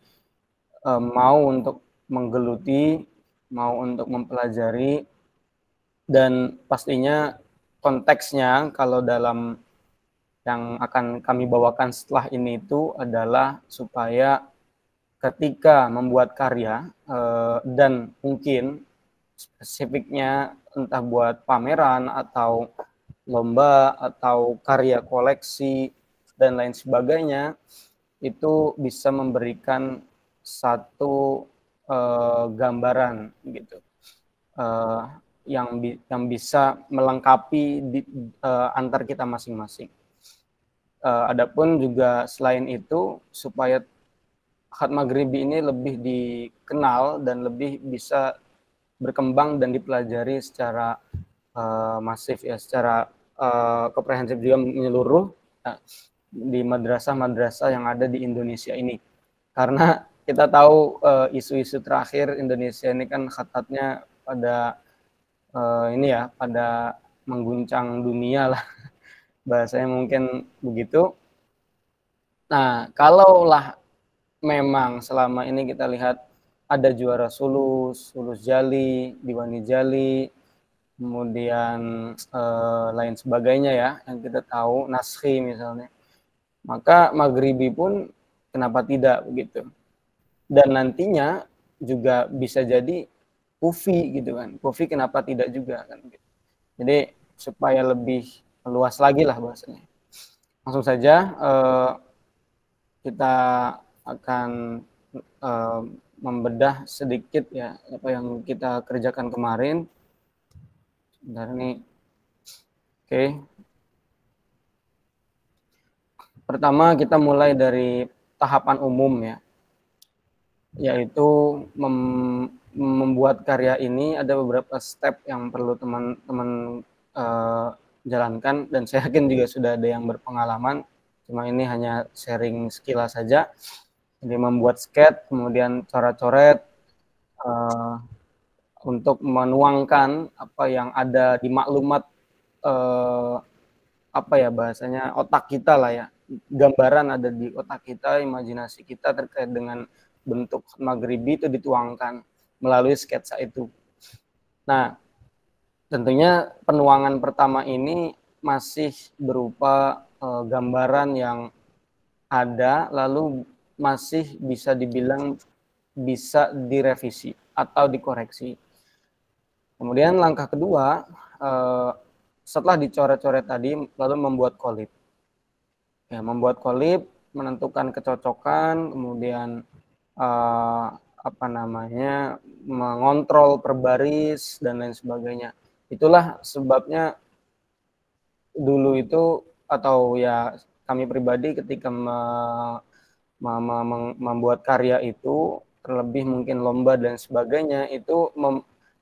mau untuk menggeluti, mau untuk mempelajari, dan pastinya konteksnya kalau dalam yang akan kami bawakan setelah ini itu adalah supaya ketika membuat karya dan mungkin spesifiknya entah buat pameran atau lomba atau karya koleksi dan lain sebagainya, itu bisa memberikan satu gambaran gitu yang bisa melengkapi antar kita masing-masing. Adapun juga selain itu supaya khutbah maghribi ini lebih dikenal dan lebih bisa berkembang dan dipelajari secara masif ya, secara komprehensif juga menyeluruh di madrasah-madrasah yang ada di Indonesia ini. Karena kita tahu isu-isu terakhir Indonesia ini kan khatatnya pada pada mengguncang dunia lah, bahasanya mungkin begitu. Nah, kalaulah memang selama ini kita lihat ada juara sulus, sulus jali, diwani jali, kemudian lain sebagainya ya yang kita tahu, naskhi misalnya. Maka maghribi pun kenapa tidak begitu. Dan nantinya juga bisa jadi kufi gitu kan. Kufi kenapa tidak juga kan. Jadi supaya lebih luas lagi lah bahasanya. Langsung saja kita akan membedah sedikit ya apa yang kita kerjakan kemarin. Sebentar nih. Oke. Pertama kita mulai dari tahapan umum ya, yaitu membuat karya ini ada beberapa step yang perlu teman-teman jalankan, dan saya yakin juga sudah ada yang berpengalaman, cuma ini hanya sharing sekilas saja. Jadi membuat sketch, kemudian coret-coret untuk menuangkan apa yang ada di maklumat apa ya bahasanya otak kita lah ya, gambaran ada di otak kita, imajinasi kita terkait dengan bentuk maghribi itu dituangkan melalui sketsa itu. Nah, tentunya penuangan pertama ini masih berupa gambaran yang ada, lalu masih bisa dibilang bisa direvisi atau dikoreksi. Kemudian langkah kedua, setelah dicoret-coret tadi, lalu membuat kolib. Ya, membuat kolib, menentukan kecocokan, kemudian mengontrol per baris dan lain sebagainya. Itulah sebabnya dulu itu, atau ya kami pribadi ketika membuat karya itu, terlebih mungkin lomba dan sebagainya, itu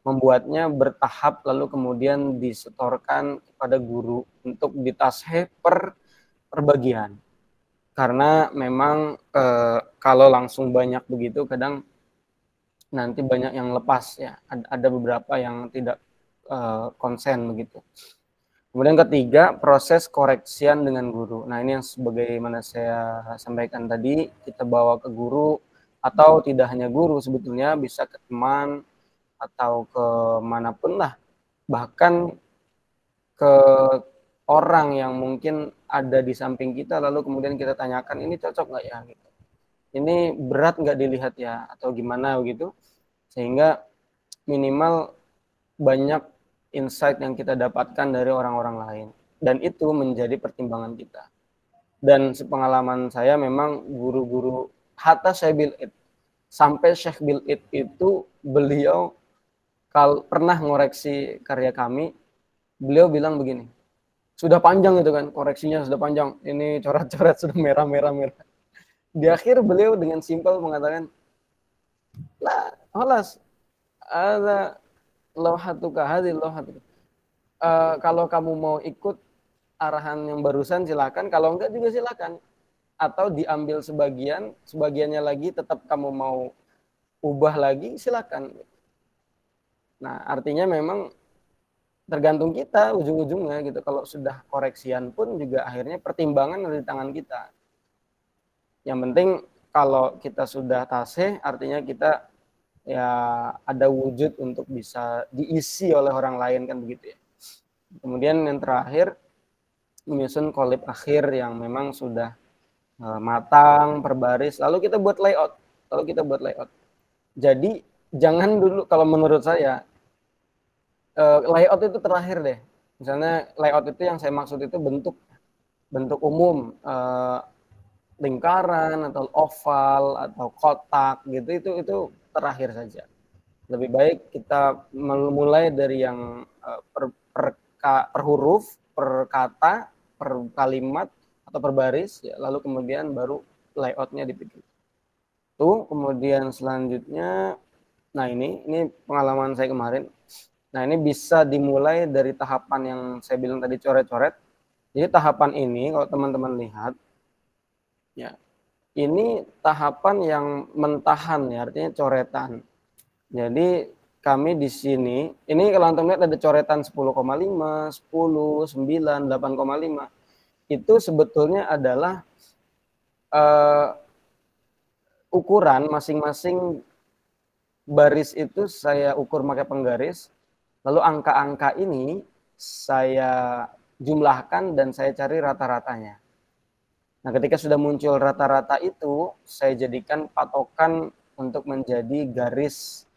membuatnya bertahap lalu kemudian disetorkan kepada guru untuk ditasheh per bagian. Karena memang kalau langsung banyak begitu kadang nanti banyak yang lepas ya, ada beberapa yang tidak konsen begitu. Kemudian ketiga, proses koreksian dengan guru. Nah, ini yang sebagaimana saya sampaikan tadi, kita bawa ke guru, atau tidak hanya guru, sebetulnya bisa ke teman atau ke manapun lah, bahkan ke orang yang mungkin ada di samping kita, lalu kemudian kita tanyakan, ini cocok nggak ya gitu, ini berat nggak dilihat ya, atau gimana begitu, sehingga minimal banyak insight yang kita dapatkan dari orang-orang lain, dan itu menjadi pertimbangan kita. Dan sepengalaman saya memang guru-guru hatta Syekh Bil'id, sampai Syekh Bil'id itu beliau kalau pernah ngoreksi karya kami, beliau bilang begini, sudah panjang itu kan, koreksinya sudah panjang, ini coret-coret sudah merah. Di akhir beliau dengan simpel mengatakan, lah, holas, ada lauhatuka hadil lauhatuka. Kalau kamu mau ikut arahan yang barusan silakan, kalau enggak juga silakan. Atau diambil sebagiannya lagi tetap kamu mau ubah lagi, silakan. Nah, artinya memang tergantung kita ujung-ujungnya gitu. Kalau sudah koreksian pun juga akhirnya pertimbangan ada di tangan kita. Yang penting kalau kita sudah tasih, artinya kita ya ada wujud untuk bisa diisi oleh orang lain kan begitu ya. Kemudian yang terakhir, menyusun kolib akhir yang memang sudah matang, per baris, lalu kita buat layout. Jadi jangan dulu, kalau menurut saya layout itu terakhir deh. Misalnya layout itu yang saya maksud itu bentuk umum, lingkaran atau oval atau kotak gitu, itu terakhir saja. Lebih baik kita mulai dari yang per huruf, per kata, per kalimat atau per baris ya, lalu kemudian baru layoutnya dipikir. Tuh, kemudian selanjutnya, nah ini pengalaman saya kemarin. Nah, ini bisa dimulai dari tahapan yang saya bilang tadi, coret-coret. Jadi tahapan ini kalau teman-teman lihat ya, ini tahapan yang mentahan ya, artinya coretan. Jadi kami di sini, ini kalau teman lihat ada coretan 10,5, 10, 9, 8,5. Itu sebetulnya adalah ukuran masing-masing baris itu saya ukur pakai penggaris, lalu angka-angka ini saya jumlahkan dan saya cari rata-ratanya. Nah, ketika sudah muncul rata-rata itu, saya jadikan patokan untuk menjadi garis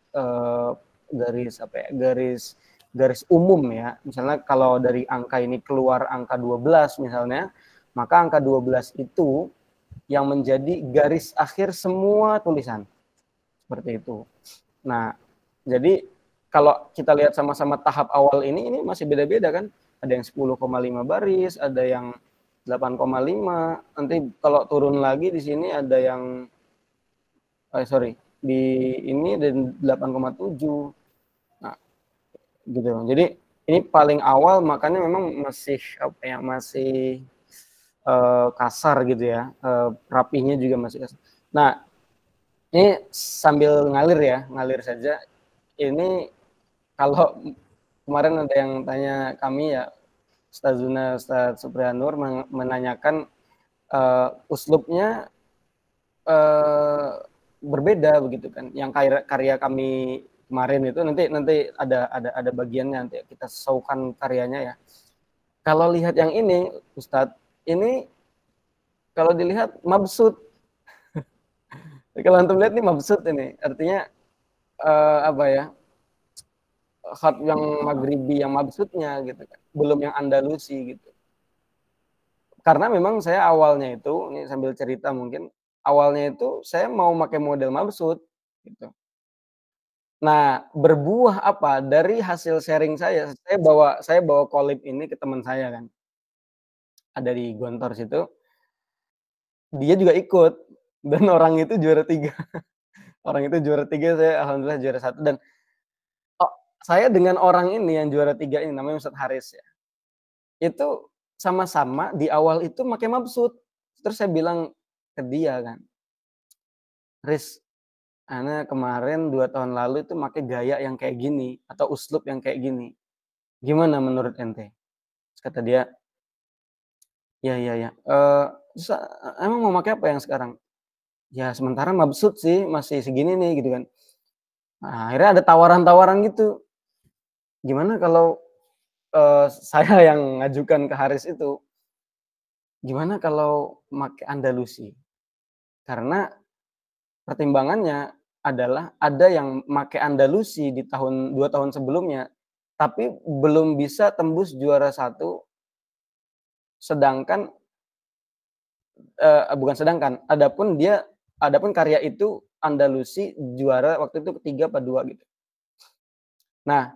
garis umum ya. Misalnya kalau dari angka ini keluar angka 12 misalnya, maka angka 12 itu yang menjadi garis akhir semua tulisan. Seperti itu. Nah, jadi kalau kita lihat sama-sama tahap awal ini masih beda-beda kan. Ada yang 10,5 baris, ada yang 8,5. Nanti kalau turun lagi di sini ada yang di ini dan 8,7. Nah, gitu. Jadi ini paling awal, makanya memang masih kasar gitu ya. Rapihnya juga masih kasar. Nah, ini sambil ngalir saja. Ini kalau kemarin ada yang tanya kami ya, Ustaz Supriyanur menanyakan uslubnya berbeda begitu kan. Yang karya kami kemarin itu nanti ada bagiannya, nanti kita saukan karyanya ya. Kalau lihat yang ini, Ustadz, ini kalau dilihat mabsut. Kalau antum lihat ini mabsut ini, artinya apa ya? Khat yang Maghribi yang mabsutnya gitu kan. Belum yang Andalusi gitu. Karena memang saya awalnya itu, ini sambil cerita mungkin, awalnya itu saya mau pakai model mabsut gitu. Nah, berbuah apa dari hasil sharing saya bawa kolib ini ke teman saya kan. Ada di Gontor situ. Dia juga ikut dan orang itu juara 3. Orang itu juara 3, saya alhamdulillah juara 1 dan saya dengan orang ini yang juara 3 ini namanya Ustadz Haris ya. Itu sama-sama di awal itu pakai mabsut. Terus saya bilang ke dia kan, "Riz, ana kemarin 2 tahun lalu itu pakai gaya yang kayak gini atau uslub yang kayak gini. Gimana menurut ente?" Terus kata dia, "Ya. Terus emang mau pakai apa yang sekarang?" "Ya sementara mabsut sih, masih segini nih," gitu kan. Nah, akhirnya ada tawaran-tawaran gitu. Gimana kalau saya yang ngajukan ke Haris itu, gimana kalau make Andalusi? Karena pertimbangannya adalah ada yang make Andalusi di 2 tahun sebelumnya, tapi belum bisa tembus juara 1, sedangkan adapun karya itu Andalusi juara waktu itu ketiga apa 2 gitu. Nah,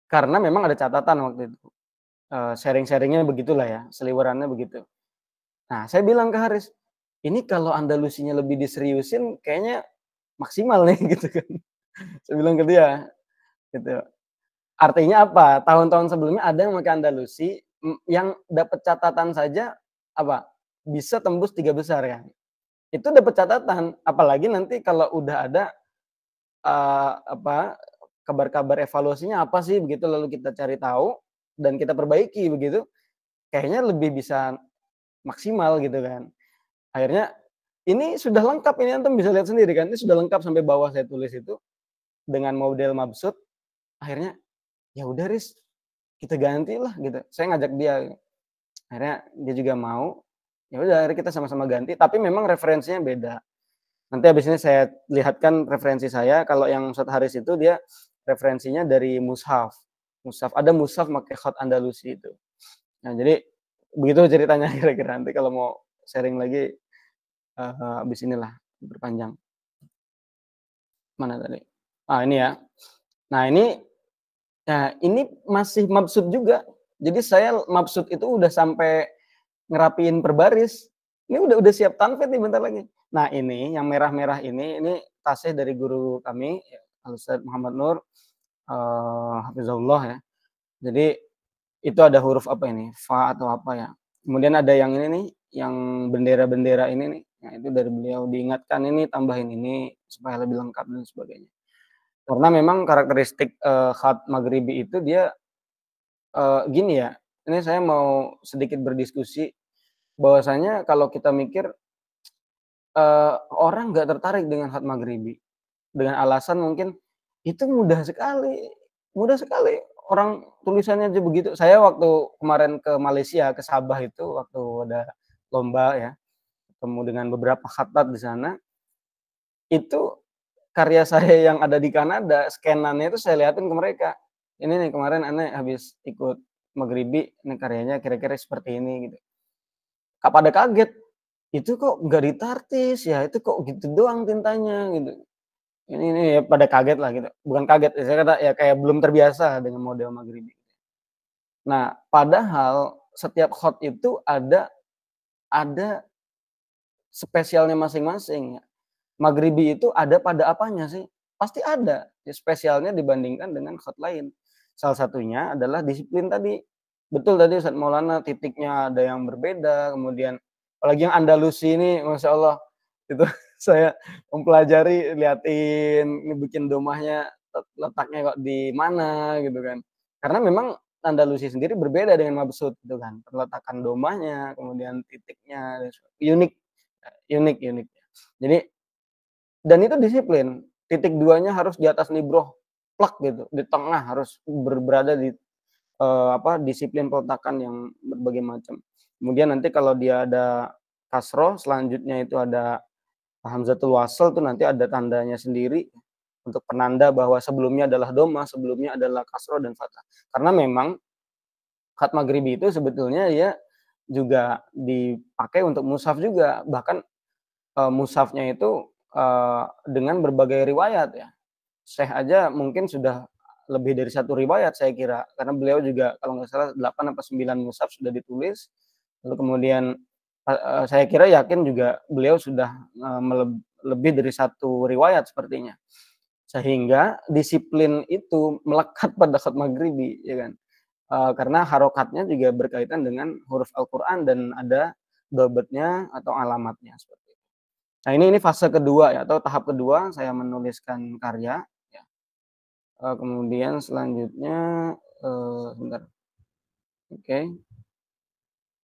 karena memang ada catatan waktu itu. Sharing-sharing-nya begitulah ya, seliwerannya begitu. Nah, saya bilang ke Haris, "Ini kalau Andalusinya lebih diseriusin kayaknya maksimal nih," gitu kan. Saya bilang ke dia, gitu. Artinya apa? Tahun-tahun sebelumnya ada yang pakai Andalusi, yang dapat catatan saja apa? Bisa tembus 3 besar ya. Itu dapat catatan, apalagi nanti kalau udah ada kabar-kabar evaluasinya apa sih begitu, lalu kita cari tahu dan kita perbaiki begitu, kayaknya lebih bisa maksimal gitu kan. Akhirnya ini sudah lengkap, ini antum bisa lihat sendiri kan, ini sudah lengkap sampai bawah saya tulis itu dengan model mabsut. Akhirnya ya udah Riz, kita gantilah gitu. Saya ngajak dia. Akhirnya dia juga mau. Ya udah akhirnya kita sama-sama ganti, tapi memang referensinya beda. Nanti habis ini saya lihatkan referensi saya. Kalau yang Ustadz Haris itu dia referensinya dari mushaf. Ada mushaf pakai khat Andalusi itu. Nah, jadi begitu ceritanya kira-kira. Nanti kalau mau sharing lagi habis inilah berpanjang. Mana tadi? Ini ya. Nah, ini masih mabsut juga. Jadi saya mabsut itu udah sampai ngerapiin per baris. Ini udah siap tanfid nih bentar lagi. Nah, ini yang merah-merah ini tasih dari guru kami, Al-Ustadz Muhammad Nur, hafizahullah ya. Jadi itu ada huruf apa ini? Fa atau apa ya. Kemudian ada yang ini nih, yang bendera-bendera ini nih. Nah, itu dari beliau diingatkan ini, tambahin ini supaya lebih lengkap dan sebagainya. Karena memang karakteristik khat Maghribi itu dia gini ya. Ini saya mau sedikit berdiskusi bahwasanya kalau kita mikir orang nggak tertarik dengan khat Maghribi. dengan alasan mungkin itu mudah sekali orang tulisannya aja begitu. Saya waktu kemarin ke Malaysia, ke Sabah itu waktu ada lomba ya, ketemu dengan beberapa khattat di sana, itu karya saya yang ada di Kanada, scan-annya itu saya lihatin ke mereka. Ini nih kemarin ane habis ikut Maghribi, ini karyanya kira-kira seperti ini gitu. Pada kaget, itu kok nggak ditartis ya, itu kok gitu doang tintanya gitu. Ini ya pada kaget lah gitu. Bukan kaget, saya kata ya kayak belum terbiasa dengan model Maghribi. Nah, padahal setiap khot itu ada spesialnya masing-masing ya. Maghribi itu ada pada apanya sih? Pasti ada ya, spesialnya dibandingkan dengan khot lain. Salah satunya adalah disiplin tadi. Betul tadi Ustadz Maulana, titiknya ada yang berbeda, kemudian apalagi yang Andalusi ini, Masya Allah, itu saya mempelajari, liatin, ini bikin domahnya, letaknya kok di mana gitu kan. Karena memang Andalusi sendiri berbeda dengan Mabsut gitu kan. Peletakan domahnya, kemudian titiknya, unik. Jadi, dan itu disiplin. Titik duanya harus di atas libroh, plak gitu, di tengah harus berada di disiplin peletakan yang berbagai macam. Kemudian nanti kalau dia ada kasroh, selanjutnya itu ada hamzatul wasl tuh nanti ada tandanya sendiri untuk penanda bahwa sebelumnya adalah doma, sebelumnya adalah kasroh dan fathah. Karena memang khat Maghribi itu sebetulnya ya juga dipakai untuk mushaf juga, bahkan mushafnya itu dengan berbagai riwayat ya. Syekh aja mungkin sudah lebih dari satu riwayat saya kira, karena beliau juga kalau nggak salah 8 atau 9 mushaf sudah ditulis. Lalu kemudian saya kira yakin juga beliau sudah lebih dari satu riwayat sepertinya. Sehingga disiplin itu melekat pada khat Maghribi ya kan. Karena harokatnya juga berkaitan dengan huruf Al-Qur'an dan ada dobetnya atau alamatnya seperti itu. Nah, ini fase kedua ya atau tahap kedua saya menuliskan karya ya. Kemudian selanjutnya sebentar. Oke.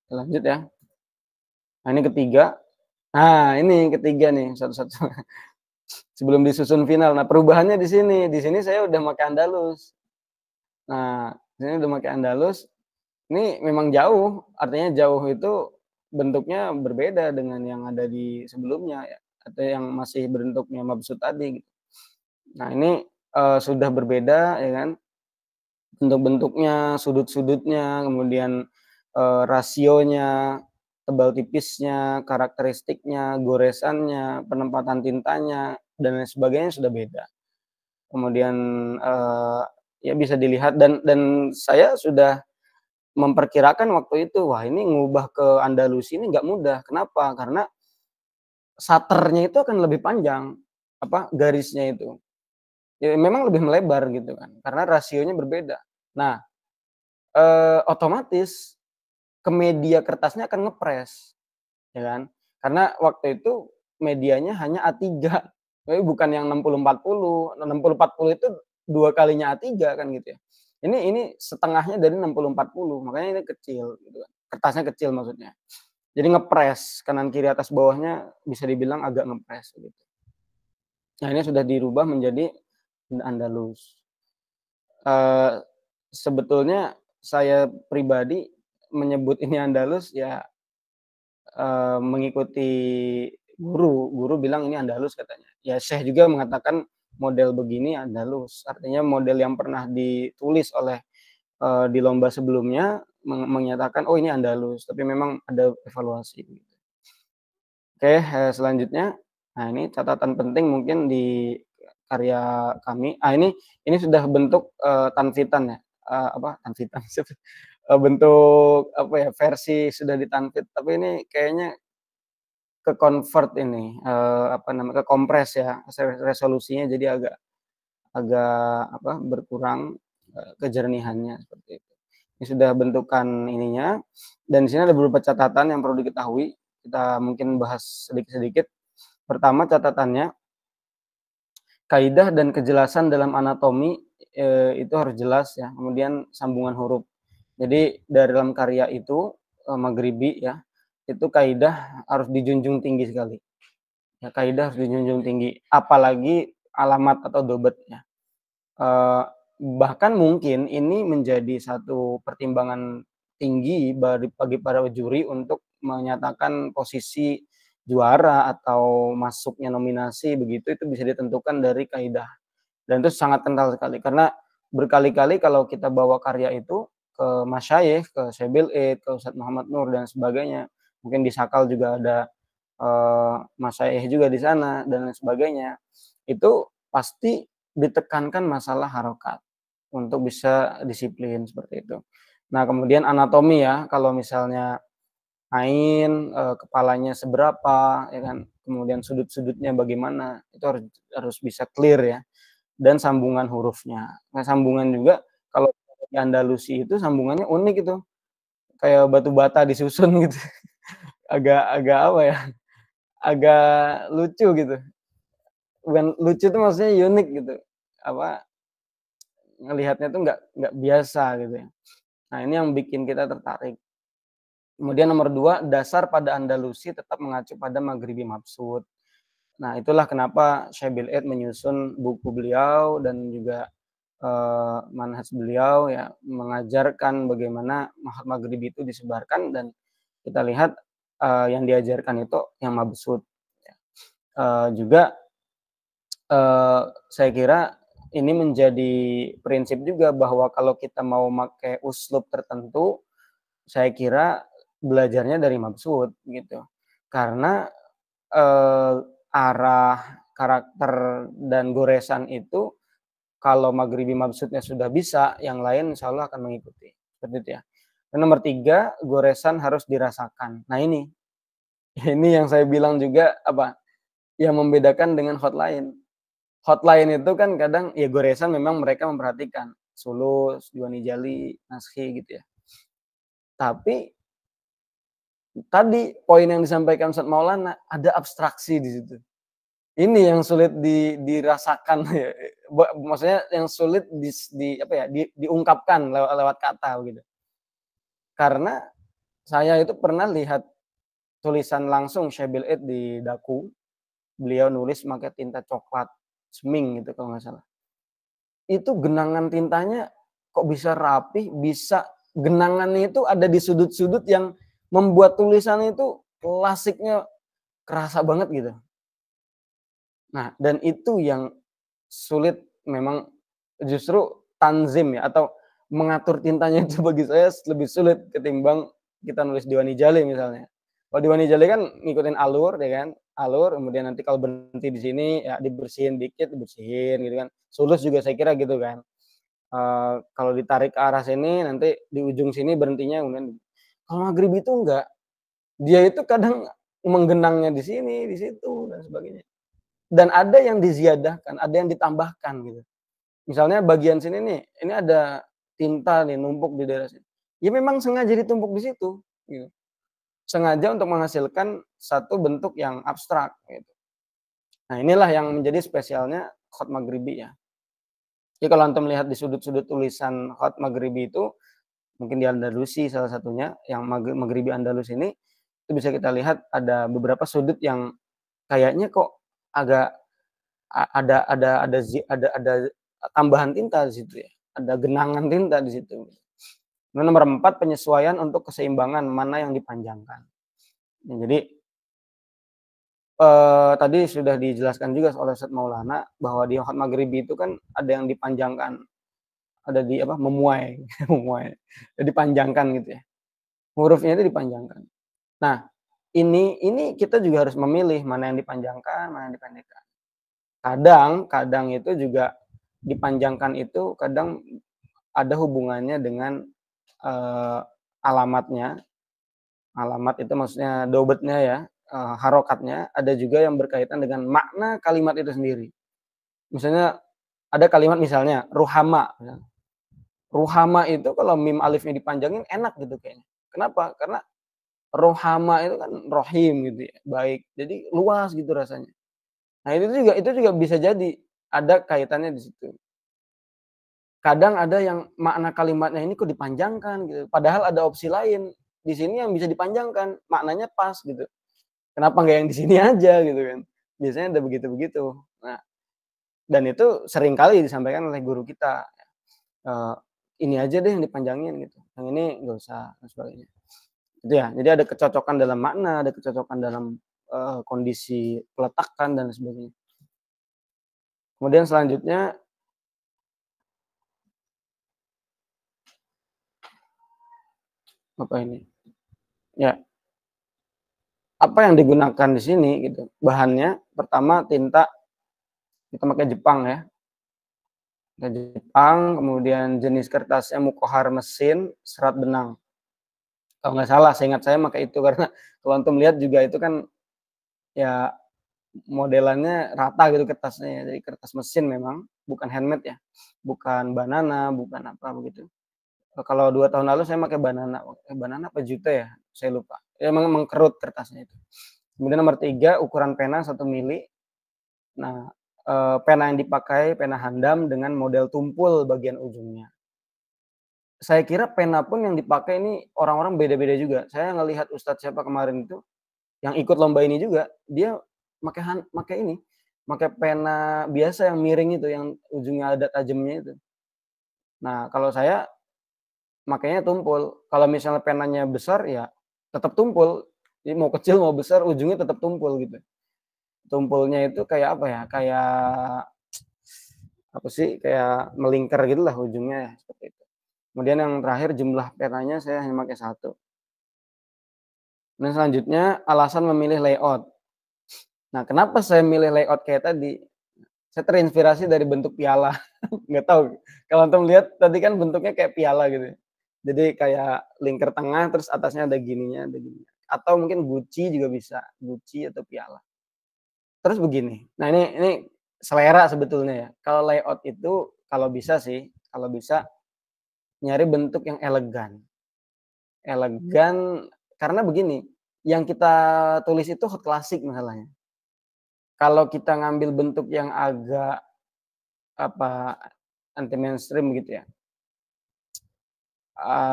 Lanjut ya. Nah, ini ketiga. Nah, ini ketiga nih satu-satu. Sebelum disusun final. Nah, perubahannya di sini. Di sini saya udah pakai Andalus. Nah, di sini udah pakai Andalus. Ini memang jauh. Artinya jauh itu bentuknya berbeda dengan yang ada di sebelumnya ya, atau yang masih bentuknya mabsut tadi gitu. Nah, ini sudah berbeda ya kan. Bentuk-bentuknya, sudut-sudutnya, kemudian rasionya, tebal tipisnya, karakteristiknya, goresannya, penempatan tintanya, dan lain sebagainya sudah beda. Kemudian ya bisa dilihat dan saya sudah memperkirakan waktu itu, wah ini ngubah ke Andalusi ini nggak mudah. Kenapa? Karena saternya itu akan lebih panjang, garisnya itu. Ya memang lebih melebar gitu kan, karena rasionya berbeda. Nah, otomatis ke media kertasnya akan ngepres, ya kan. Karena waktu itu medianya hanya A3, tapi bukan yang 60-40. 60-40 itu 2 kalinya A3 kan gitu ya. Ini setengahnya dari 60-40, makanya ini kecil gitu kan. Kertasnya kecil maksudnya. Jadi ngepres kanan kiri atas bawahnya bisa dibilang agak ngepres gitu. Nah, ini sudah dirubah menjadi Andalus. Sebetulnya saya pribadi menyebut ini Andalus ya mengikuti guru bilang ini Andalus katanya. Ya Syekh juga mengatakan model begini Andalus, artinya model yang pernah ditulis oleh di lomba sebelumnya menyatakan oh ini Andalus, tapi memang ada evaluasi. Oke, selanjutnya, nah ini catatan penting mungkin di karya kami. Ini sudah bentuk tanfitan ya, tanfitan bentuk versi sudah ditanfit, tapi ini kayaknya ke-convert ini, ke-kompres ya, resolusinya jadi agak berkurang kejernihannya seperti itu. Ini sudah bentukan ininya, dan di sini ada beberapa catatan yang perlu diketahui. Kita mungkin bahas sedikit-sedikit. Pertama catatannya, kaidah dan kejelasan dalam anatomi itu harus jelas ya. Kemudian sambungan huruf. Jadi dalam karya itu Maghribi ya, itu kaidah harus dijunjung tinggi sekali. Ya, kaidah harus dijunjung tinggi. Apalagi alamat atau dobetnya. Bahkan mungkin ini menjadi satu pertimbangan tinggi bagi para juri untuk menyatakan posisi juara atau masuknya nominasi begitu, itu bisa ditentukan dari kaidah. Dan itu sangat kental sekali karena berkali-kali kalau kita bawa karya itu ke masyayikh, ke Syekh Eid, ke Ustadz Muhammad Nur dan sebagainya. Mungkin di Sakal juga ada masyayikh juga di sana dan lain sebagainya. Itu pasti ditekankan masalah harokat untuk bisa disiplin seperti itu. Nah, kemudian anatomi ya, kalau misalnya ain, kepalanya seberapa, ya kan, kemudian sudut-sudutnya bagaimana, itu harus bisa clear ya, dan sambungan hurufnya. Nah, sambungan juga kalau di Andalusi itu sambungannya unik itu, kayak batu bata disusun gitu, agak apa ya, agak lucu gitu. Bukan lucu tuh maksudnya unik gitu, apa, ngelihatnya tuh nggak biasa gitu ya. Nah, ini yang bikin kita tertarik. Kemudian nomor 2, dasar pada Andalusi tetap mengacu pada Maghribi Mabsut. Nah, itulah kenapa Syekh Eid menyusun buku beliau dan juga manhaj beliau ya, mengajarkan bagaimana Maghribi itu disebarkan, dan kita lihat yang diajarkan itu yang mabsut. Juga saya kira ini menjadi prinsip juga bahwa kalau kita mau pakai uslub tertentu, saya kira belajarnya dari mabsut gitu. Karena arah, karakter, dan goresan itu kalau Maghribi mabsutnya sudah bisa, yang lain insya Allah akan mengikuti. Seperti itu ya. Dan nomor 3, goresan harus dirasakan. Nah ini yang saya bilang juga apa, yang membedakan dengan hotline. Hotline itu kan kadang ya goresan memang mereka memperhatikan sulus, diwani jali, naskhi gitu ya. Tapi tadi poin yang disampaikan Ustadz Maulana, ada abstraksi di situ. Ini yang sulit dirasakan ya. Maksudnya yang sulit diungkapkan lewat kata gitu. Karena saya itu pernah lihat tulisan langsung Syekh Eid di daku. Beliau nulis pakai tinta coklat seming gitu kalau nggak salah. Itu genangan tintanya kok bisa rapih, bisa genangannya itu ada di sudut-sudut yang membuat tulisan itu klasiknya kerasa banget gitu. Nah, dan itu yang sulit memang, justru tanzim ya, atau mengatur tintanya itu bagi saya lebih sulit ketimbang kita nulis Diwani Jali misalnya. Kalau Diwani Jali kan ngikutin alur ya kan, alur, kemudian nanti kalau berhenti di sini ya dibersihin dikit, dibersihin gitu kan. Sulus juga saya kira gitu kan. Kalau ditarik ke arah sini nanti di ujung sini berhentinya, kemudian kalau Maghribi itu enggak. Dia itu kadang menggenangnya di sini, di situ dan sebagainya. Dan ada yang diziadahkan, ada yang ditambahkan gitu. Misalnya bagian sini nih, ini ada tinta nih numpuk di daerah sini. Ya memang sengaja ditumpuk di situ gitu. Sengaja untuk menghasilkan satu bentuk yang abstrak gitu. Nah, inilah yang menjadi spesialnya khat Maghribi ya. Jadi kalau antum lihat di sudut-sudut tulisan khat Maghribi itu, mungkin di Andalusi salah satunya, yang Maghribi Andalus ini, itu bisa kita lihat ada beberapa sudut yang kayaknya kok agak ada tambahan tinta di situ ya, ada genangan tinta di situ. Nomor 4, penyesuaian untuk keseimbangan mana yang dipanjangkan. Ya, jadi tadi sudah dijelaskan juga oleh Ustadz Maulana bahwa di khat Maghribi itu kan ada yang dipanjangkan, ada di apa, memuai, memuai, dipanjangkan gitu ya. Hurufnya itu dipanjangkan. Nah, ini kita juga harus memilih mana yang dipanjangkan, mana yang dipendekkan. Kadang itu juga dipanjangkan itu kadang ada hubungannya dengan alamatnya. Alamat itu maksudnya dobetnya ya, harokatnya. Ada juga yang berkaitan dengan makna kalimat itu sendiri. Misalnya ada kalimat misalnya ruhama. Ruhama itu kalau mim alifnya dipanjangin enak gitu kayaknya. Kenapa? Karena rohama itu kan rohim gitu ya, baik. Jadi luas gitu rasanya. Nah, itu juga bisa jadi ada kaitannya di situ. Kadang ada yang makna kalimatnya ini kok dipanjangkan gitu. Padahal ada opsi lain di sini yang bisa dipanjangkan, maknanya pas gitu. Kenapa nggak yang di sini aja gitu kan? Biasanya ada begitu-begitu. Nah, Dan itu sering kali disampaikan oleh guru kita, ini aja deh yang dipanjangin gitu, yang ini nggak usah dan sebagainya. Itu ya, jadi ada kecocokan dalam makna, ada kecocokan dalam, kondisi peletakan dan sebagainya. Kemudian selanjutnya apa ini, ya, apa yang digunakan di sini gitu, bahannya pertama tinta, kita pakai Jepang ya, Jepang, kemudian jenis kertasnya Mukohar mesin, serat benang. Kalau nggak salah, seingat saya pakai itu karena kalau antum lihat juga itu kan ya modelannya rata gitu kertasnya ya, jadi kertas mesin memang, bukan handmade ya, bukan banana, bukan apa begitu. Kalau 2 tahun lalu saya pakai banana apa Jute ya, saya lupa. Ya emang mengkerut kertasnya itu. Kemudian nomor 3 ukuran pena 1 mili. Nah, pena yang dipakai pena handam dengan model tumpul bagian ujungnya. Saya kira pena pun yang dipakai ini orang-orang beda-beda juga. Saya ngelihat ustadz siapa kemarin itu, yang ikut lomba ini juga, dia pakai ini, pakai pena biasa yang miring itu, yang ujungnya ada tajamnya itu. Nah, kalau saya makanya tumpul. Kalau misalnya penanya besar ya tetap tumpul. Jadi mau kecil mau besar ujungnya tetap tumpul gitu. Tumpulnya itu kayak apa ya? Kayak apa sih? Kayak melingkar gitulah ujungnya ya, seperti itu. Kemudian yang terakhir jumlah penanya saya hanya pakai 1. Dan selanjutnya alasan memilih layout. Nah, kenapa saya milih layout kayak tadi? Saya terinspirasi dari bentuk piala. Nggak tahu. Kalau antum lihat tadi kan bentuknya kayak piala gitu. Jadi kayak lingkar tengah terus atasnya ada gininya, ada gininya. Atau mungkin guci juga bisa, guci atau piala. Terus begini. Nah, ini selera sebetulnya ya. Kalau layout itu kalau bisa sih, kalau bisa nyari bentuk yang elegan. Elegan karena begini, yang kita tulis itu hot klasik masalahnya. Kalau kita ngambil bentuk yang agak apa anti mainstream gitu ya,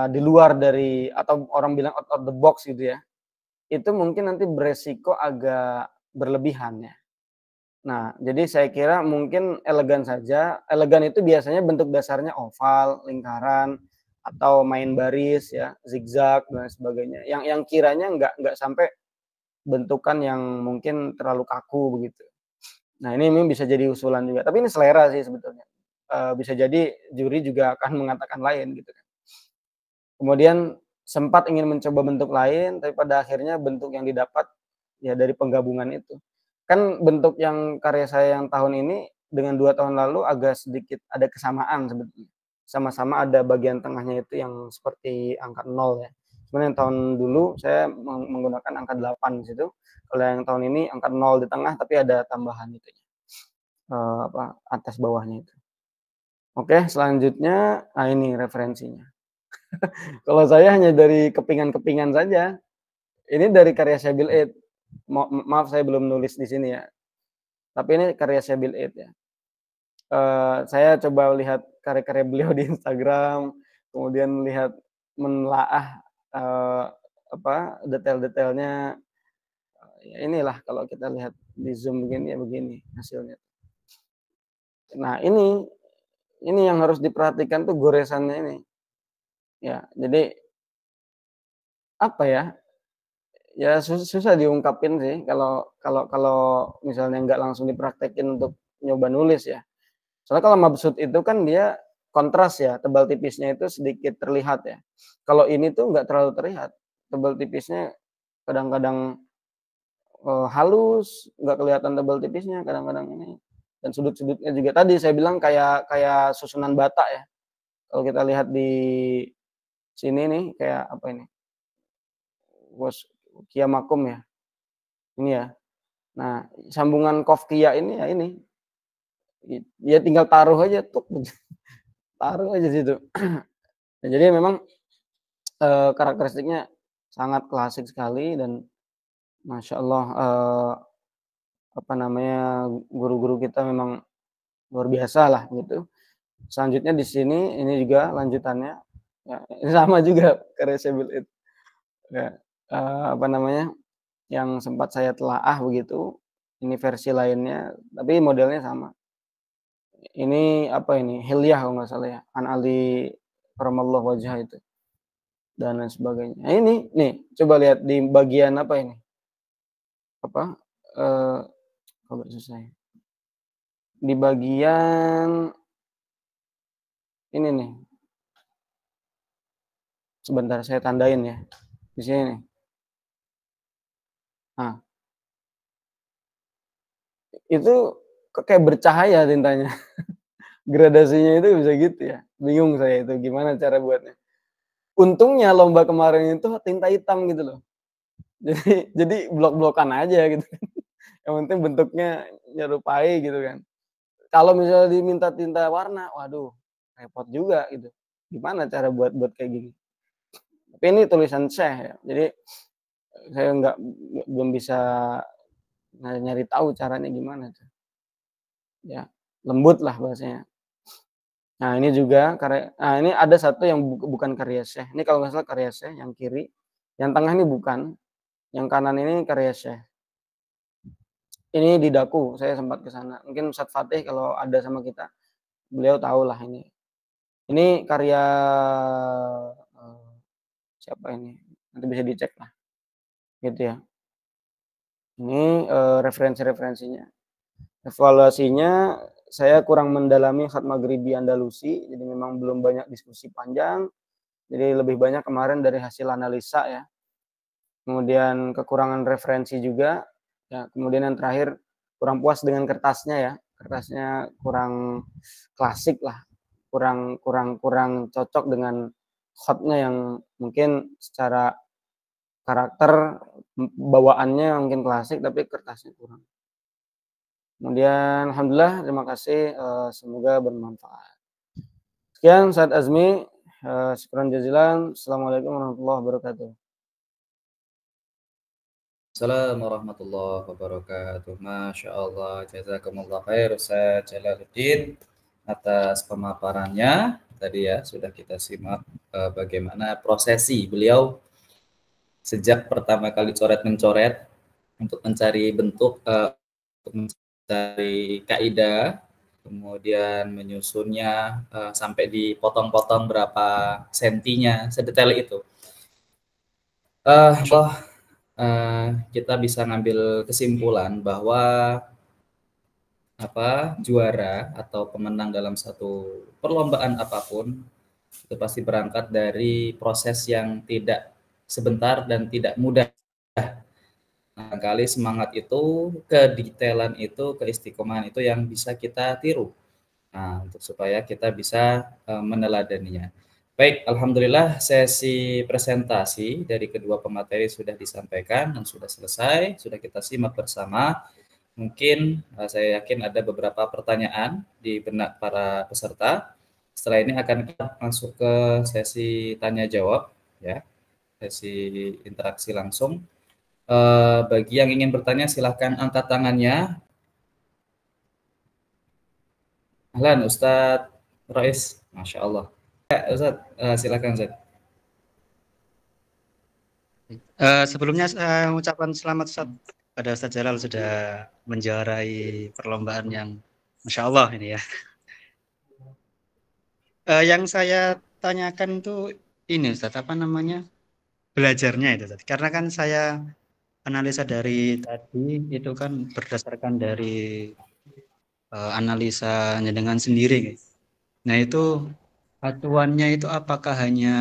di luar dari atau orang bilang out of the box gitu ya, itu mungkin nanti beresiko agak berlebihan ya. Nah, jadi saya kira mungkin elegan saja. Elegan itu biasanya bentuk dasarnya oval, lingkaran, atau main baris ya, zigzag dan sebagainya. Yang kiranya nggak sampai bentukan yang mungkin terlalu kaku begitu. Nah, ini bisa jadi usulan juga. Tapi ini selera sih sebetulnya. Bisa jadi juri juga akan mengatakan lain gitu kan. Kemudian sempat ingin mencoba bentuk lain, tapi pada akhirnya bentuk yang didapat ya dari penggabungan itu. Kan bentuk yang karya saya yang tahun ini dengan 2 tahun lalu agak sedikit ada kesamaan sebetulnya. Sama-sama ada bagian tengahnya itu yang seperti angka 0 ya. Cuman yang tahun dulu saya menggunakan angka 8 di situ. Kalau yang tahun ini angka 0 di tengah tapi ada tambahan itu atas bawahnya itu. Oke, selanjutnya ini referensinya. Kalau saya hanya dari kepingan-kepingan saja. Ini dari karya Sybil Eid. Maaf saya belum nulis di sini ya. Tapi ini karya Sybil Eid ya. Saya coba lihat karya-karya beliau di Instagram, kemudian lihat menelaah detail-detailnya. Ya inilah kalau kita lihat di Zoom begini ya begini hasilnya. Nah, ini yang harus diperhatikan tuh goresannya ini. Ya, jadi apa ya? Ya susah diungkapin sih kalau misalnya nggak langsung dipraktekin untuk nyoba nulis ya. Soalnya kalau mabsut itu kan dia kontras ya, tebal tipisnya itu sedikit terlihat ya. Kalau ini tuh nggak terlalu terlihat, tebal tipisnya kadang-kadang halus, nggak kelihatan tebal tipisnya, kadang-kadang ini. Dan sudut-sudutnya juga tadi saya bilang kayak susunan bata ya. Kalau kita lihat di sini nih kayak apa ini? Kiamakum ya. Ini ya. Nah, sambungan Qaf-Qiyya ini ya ini. Ya tinggal taruh aja tuk. Taruh aja situ. Nah, jadi memang karakteristiknya sangat klasik sekali dan Masya Allah guru-guru kita memang luar biasa lah gitu. Selanjutnya di sini ini juga lanjutannya ya, ini sama juga karya Sybil Eid. Ya, yang sempat saya telaah begitu. Ini versi lainnya, tapi modelnya sama. Ini apa ini? Hilyah kalau nggak salah ya. An Ali karamallahu wajhah itu. Dan lain sebagainya. Nah, ini nih, coba lihat di bagian apa ini? Apa? Kalau susah ya. Di bagian ini nih. Sebentar saya tandain ya. Di sini nih. Nah, itu kayak bercahaya tintanya. Gradasinya itu bisa gitu ya. Bingung saya itu gimana cara buatnya. Untungnya lomba kemarin itu tinta hitam gitu loh. Jadi blok-blokan aja gitu. Yang penting bentuknya nyerupai gitu kan. Kalau misalnya diminta tinta warna, waduh, repot juga gitu. Gimana cara buat kayak gini? Tapi ini tulisan Syekh ya. Jadi saya belum bisa nyari tahu caranya gimana tuh. Ya, lembut lah bahasanya. Nah, ini juga karya, nah ini ada satu yang bukan karya Syekh. Ini kalau nggak salah karya Syekh yang kiri. Yang tengah ini bukan. Yang kanan ini karya Syekh. Ini di Daku, saya sempat ke sana. Mungkin Ustadz Fatih kalau ada sama kita, beliau tahu lah ini. Ini karya siapa ini? Nanti bisa dicek lah. Gitu ya. Ini referensi-referensinya. Evaluasinya saya kurang mendalami khat Maghribi Andalusi, jadi memang belum banyak diskusi panjang. Jadi lebih banyak kemarin dari hasil analisa ya. Kemudian kekurangan referensi juga. Ya, kemudian yang terakhir kurang puas dengan kertasnya ya. Kertasnya kurang klasik lah. Kurang cocok dengan khatnya yang mungkin secara karakter bawaannya mungkin klasik tapi kertasnya kurang. Kemudian alhamdulillah terima kasih, semoga bermanfaat. Sekian Ustadz Azmi, syukran jazilan. Assalamualaikum warahmatullahi wabarakatuh. Assalamualaikum warahmatullahi wabarakatuh. Masya Allah, jazakumullah khair Ustaz Jalaluddin atas pemaparannya. Tadi ya sudah kita simak bagaimana prosesi beliau sejak pertama kali coret-mencoret untuk mencari bentuk, untuk mencari kaidah, kemudian menyusunnya sampai dipotong-potong berapa sentinya, sedetail itu. Kita bisa ngambil kesimpulan bahwa juara atau pemenang dalam satu perlombaan apapun itu pasti berangkat dari proses yang tidak sebentar dan tidak mudah. Barangkali semangat itu, kedetailan itu, keistiqomahan itu yang bisa kita tiru. Nah, untuk supaya kita bisa meneladaninya. Baik, alhamdulillah sesi presentasi dari kedua pemateri sudah disampaikan dan sudah selesai, sudah kita simak bersama. Mungkin saya yakin ada beberapa pertanyaan di benak para peserta. Setelah ini akan kita masuk ke sesi tanya jawab, ya, sesi interaksi langsung. Bagi yang ingin bertanya silahkan angkat tangannya. Ahlan Ustadz Rais, Masya Allah. Ya, Ustadz, silakan Ustadz. Sebelumnya saya mengucapkan selamat Ustadz pada Ustadz Jalal sudah menjuarai perlombaan yang Masya Allah ini ya. Yang saya tanyakan itu ini Ustadz, apa namanya, belajarnya itu Ustadz. Karena kan saya analisa dari tadi itu kan berdasarkan dari analisanya dengan sendiri. Nah itu acuannya itu apakah hanya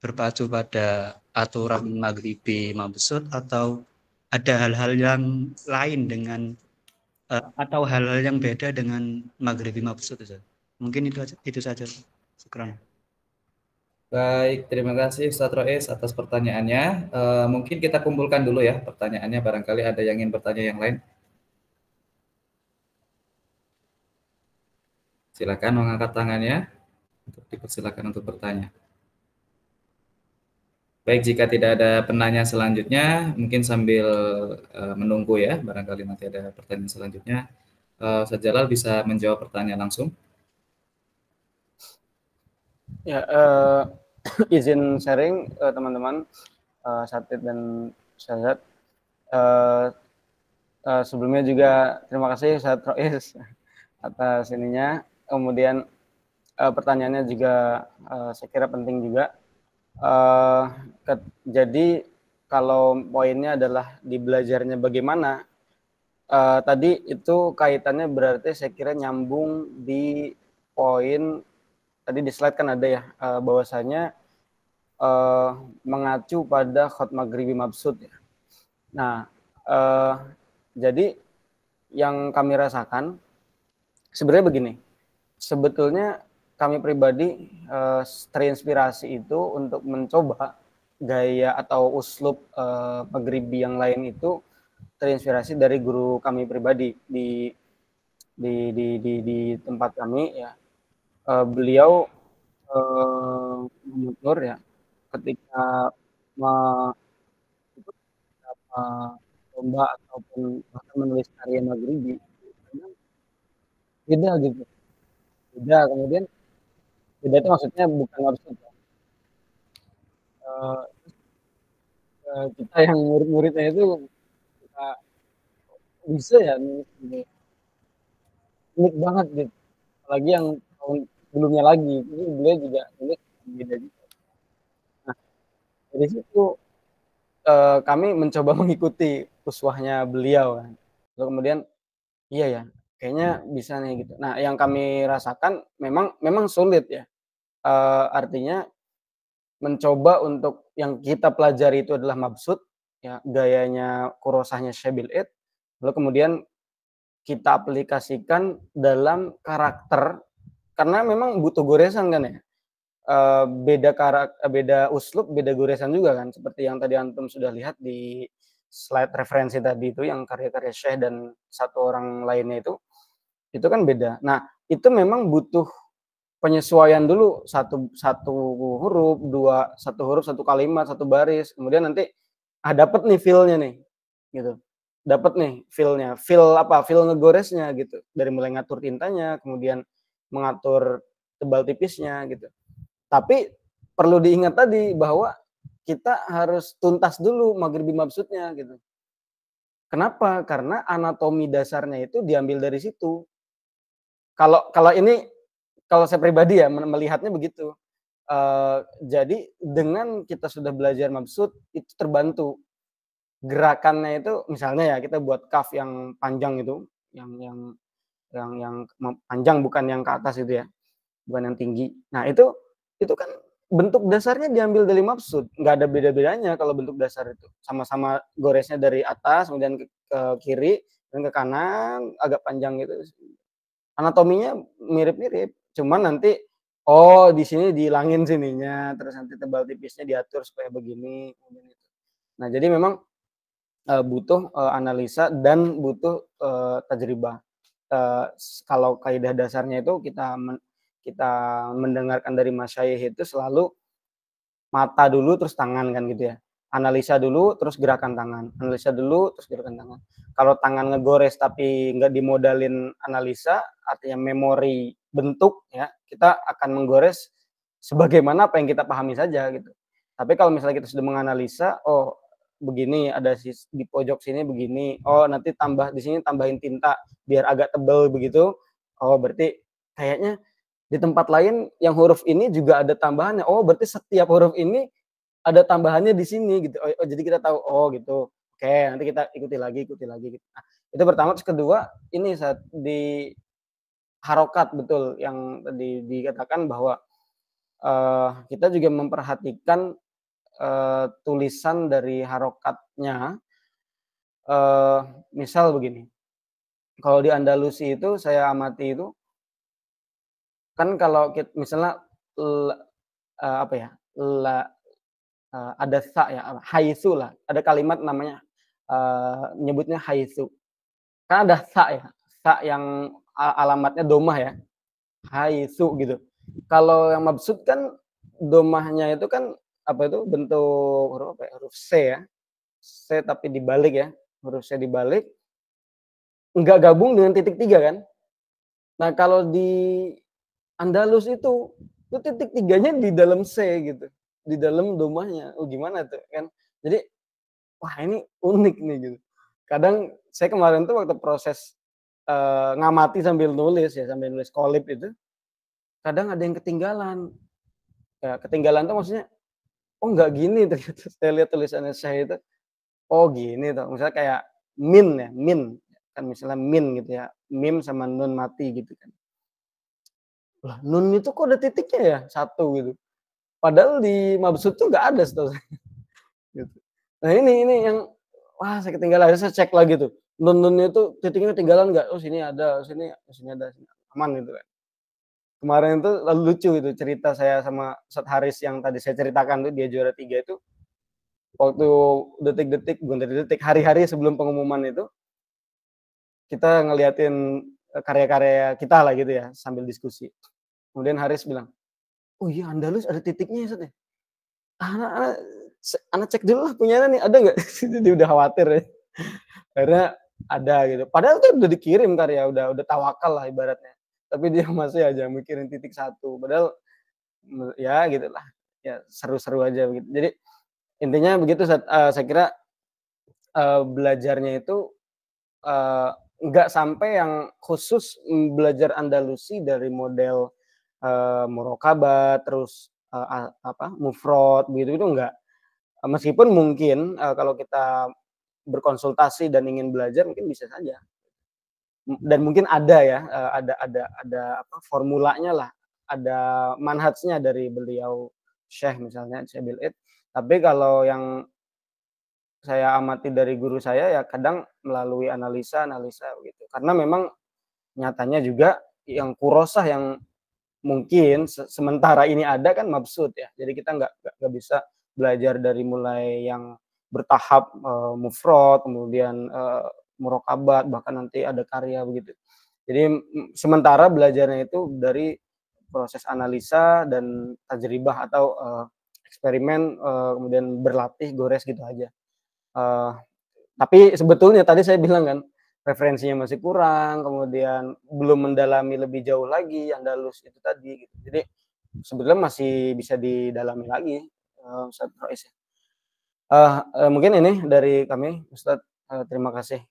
berpacu pada aturan Maghribi Mabsut atau ada hal-hal yang lain dengan atau hal-hal yang beda dengan Maghribi Mabsut Ustaz? Mungkin itu saja. Syukran. Baik, terima kasih Ustadz Rois atas pertanyaannya. Mungkin kita kumpulkan dulu ya pertanyaannya, barangkali ada yang ingin bertanya yang lain. Silakan mengangkat tangannya untuk dipersilakan untuk bertanya. Baik, jika tidak ada penanya selanjutnya, mungkin sambil menunggu ya, barangkali nanti ada pertanyaan selanjutnya. Ustadz Jalal bisa menjawab pertanyaan langsung. Ya, izin sharing teman-teman, Satid dan Ustadz. Sebelumnya juga terima kasih Ustadz Rois atas ininya. Kemudian pertanyaannya juga saya kira penting juga. Jadi kalau poinnya adalah di belajarnya bagaimana, tadi itu kaitannya berarti saya kira nyambung di poin tadi di slide kan ada ya, bahwasanya mengacu pada khot maghribi mabsut ya. Nah, jadi yang kami rasakan sebenarnya begini, sebetulnya kami pribadi terinspirasi itu untuk mencoba gaya atau uslub maghribi yang lain itu terinspirasi dari guru kami pribadi di tempat kami ya. Beliau menutur ya ketika lomba ataupun bahkan menulis karya maghribi beda gitu, beda. Kemudian beda itu maksudnya bukan maksud kita yang murid-muridnya itu kita bisa ya nulis gitu, unik banget gitu, apalagi yang tahun sebelumnya lagi itu beliau juga nulis beda juga. Nah dari situ kami mencoba mengikuti uswahnya beliau kan. Lalu kemudian iya ya, kayaknya bisa nih gitu. Nah, yang kami rasakan memang sulit ya. Artinya mencoba untuk yang kita pelajari itu adalah mabsut ya, gayanya kurosahnya Syabil Id, lalu kemudian kita aplikasikan dalam karakter karena memang butuh goresan kan ya. Beda uslub, beda goresan juga kan, seperti yang tadi antum sudah lihat di slide referensi tadi itu yang karya-karya Syekh dan satu orang lainnya itu kan beda. Nah, itu memang butuh penyesuaian dulu, satu huruf, satu huruf, satu kalimat, satu baris, kemudian nanti dapat nih feel-nya nih, gitu. Dapat nih feel-nya, feel ngegoresnya gitu. Dari mulai ngatur tintanya, kemudian mengatur tebal tipisnya gitu. Tapi perlu diingat tadi bahwa kita harus tuntas dulu maghribi mabsutnya gitu. Kenapa? Karena anatomi dasarnya itu diambil dari situ. Kalau saya pribadi ya melihatnya begitu. Jadi dengan kita sudah belajar mabsut itu terbantu. Gerakannya itu misalnya ya kita buat kaf yang panjang itu, yang panjang bukan yang ke atas itu ya, bukan yang tinggi. Nah itu kan bentuk dasarnya diambil dari mabsut, nggak ada beda-bedanya kalau bentuk dasar itu. Sama-sama goresnya dari atas, kemudian ke kiri, dan ke kanan, agak panjang gitu. Anatominya mirip-mirip, cuman nanti di sini dihilangin sininya, terus nanti tebal tipisnya diatur supaya begini, kemudian itu. Nah jadi memang butuh analisa dan butuh tajribah. Kalau kaidah dasarnya itu kita mendengarkan dari masyayikh itu selalu mata dulu terus tangan kan gitu ya. Analisa dulu terus gerakan tangan. Analisa dulu terus gerakan tangan. Kalau tangan ngegores tapi nggak dimodalin analisa, artinya memori bentuk ya, kita akan menggores sebagaimana apa yang kita pahami saja gitu. Tapi kalau misalnya kita sudah menganalisa, oh begini ada di pojok sini begini, oh nanti tambah di sini tambahin tinta biar agak tebal begitu, oh berarti kayaknya di tempat lain yang huruf ini juga ada tambahannya, oh berarti setiap huruf ini ada tambahannya di sini gitu. Oh jadi kita tahu, oh gitu. Oke, nanti kita ikuti lagi gitu. Nah, itu pertama. Terus kedua, ini saat di harokat betul yang tadi dikatakan bahwa kita juga memperhatikan tulisan dari harokatnya. Misal begini, kalau di Andalusi itu saya amati itu kan kalau misalnya apa ya, ada sa ya, haitsu lah, ada kalimat namanya nyebutnya haitsu. Kan ada sa ya, sa yang alamatnya domah ya, haitsu gitu. Kalau yang mabsut kan domahnya itu kan apa itu bentuk huruf apa ya, huruf C ya, C tapi dibalik ya, huruf C dibalik, nggak gabung dengan titik 3 kan. Nah kalau di Andalus itu titik 3-nya di dalam C gitu, di dalam domahnya. Oh gimana tuh kan? Jadi wah ini unik nih gitu. Kadang saya kemarin tuh waktu proses ngamati sambil nulis ya, sambil nulis kolib itu, kadang ada yang ketinggalan. Ya, ketinggalan tuh maksudnya, oh nggak gini ternyata. Saya lihat tulisannya saya itu, oh gini tuh. Misalnya kayak min ya, min. Kan misalnya min gitu ya, mim sama nun mati gitu kan. Lah, nun itu kok ada titiknya ya, 1 gitu. Padahal di mabsut tuh nggak ada setahu saya. Gitu. Nah ini yang, wah saya ketinggalan, saya cek lagi tuh. Nun-nunnya itu titiknya ketinggalan nggak? Oh sini ada, sini ada, sini aman gitu kan. Kemarin itu lalu lucu itu cerita saya sama Ustadz Haris yang tadi saya ceritakan tuh, dia juara 3 itu. Waktu detik-detik, bukan detik-detik, hari-hari sebelum pengumuman itu, kita ngeliatin karya-karya kita lah gitu ya, sambil diskusi. Kemudian Haris bilang, oh iya Andalus ada titiknya ya Ustadz ya? Anak cek dulu lah punyanya nih, ada nggak? Dia udah khawatir ya. Akhirnya ada gitu. Padahal tuh udah dikirim karya, udah tawakal lah ibaratnya. Tapi dia masih aja mikirin titik 1. Padahal ya gitulah. Ya seru-seru aja begitu. Jadi intinya begitu, saya kira belajarnya itu nggak sampai yang khusus belajar Andalusi dari model murokabah, terus mufrad begitu itu enggak. Meskipun mungkin kalau kita berkonsultasi dan ingin belajar mungkin bisa saja. Dan mungkin ada ya, ada formulanya lah, ada manhajnya dari beliau Syekh misalnya Syekh Bil'id. Tapi kalau yang saya amati dari guru saya ya kadang melalui analisa begitu. Karena memang nyatanya juga yang kurosah yang mungkin sementara ini ada kan mabsut ya. Jadi kita nggak bisa belajar dari mulai yang bertahap mufrad, kemudian murakabat, bahkan nanti ada karya begitu. Jadi sementara belajarnya itu dari proses analisa dan tajribah atau eksperimen, kemudian berlatih, gores gitu aja. Tapi sebetulnya tadi saya bilang kan, referensinya masih kurang, kemudian belum mendalami lebih jauh lagi Andalus itu tadi gitu. Jadi sebetulnya masih bisa didalami lagi, Ustadz Rois. Mungkin ini dari kami, Ustadz. Terima kasih.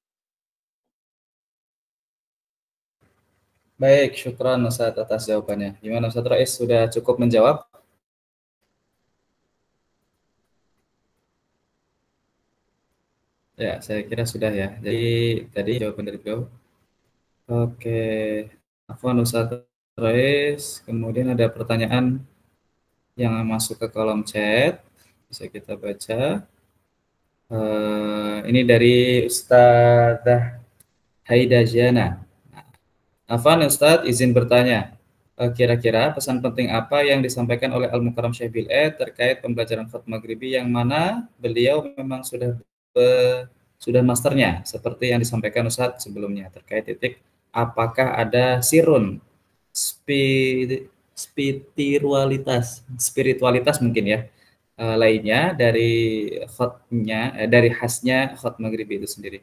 Baik, syukran Ustadz atas jawabannya. Gimana Ustadz Rois, sudah cukup menjawab? Ya, saya kira sudah ya. Jadi tadi jawaban dari beliau. Oke, afwan Ustadz Rois. Kemudian ada pertanyaan yang masuk ke kolom chat. Bisa kita baca. Ini dari Ustadzah Haida Jana. Afwan Ustadz, izin bertanya. Kira-kira pesan penting apa yang disampaikan oleh Al-Mukarram Syekh Bil'id terkait pembelajaran khat Maghribi yang mana beliau memang sudah masternya, seperti yang disampaikan Ustadz sebelumnya terkait titik apakah ada sirun spiritualitas mungkin ya lainnya dari khatnya dari khasnya khat Maghribi itu sendiri.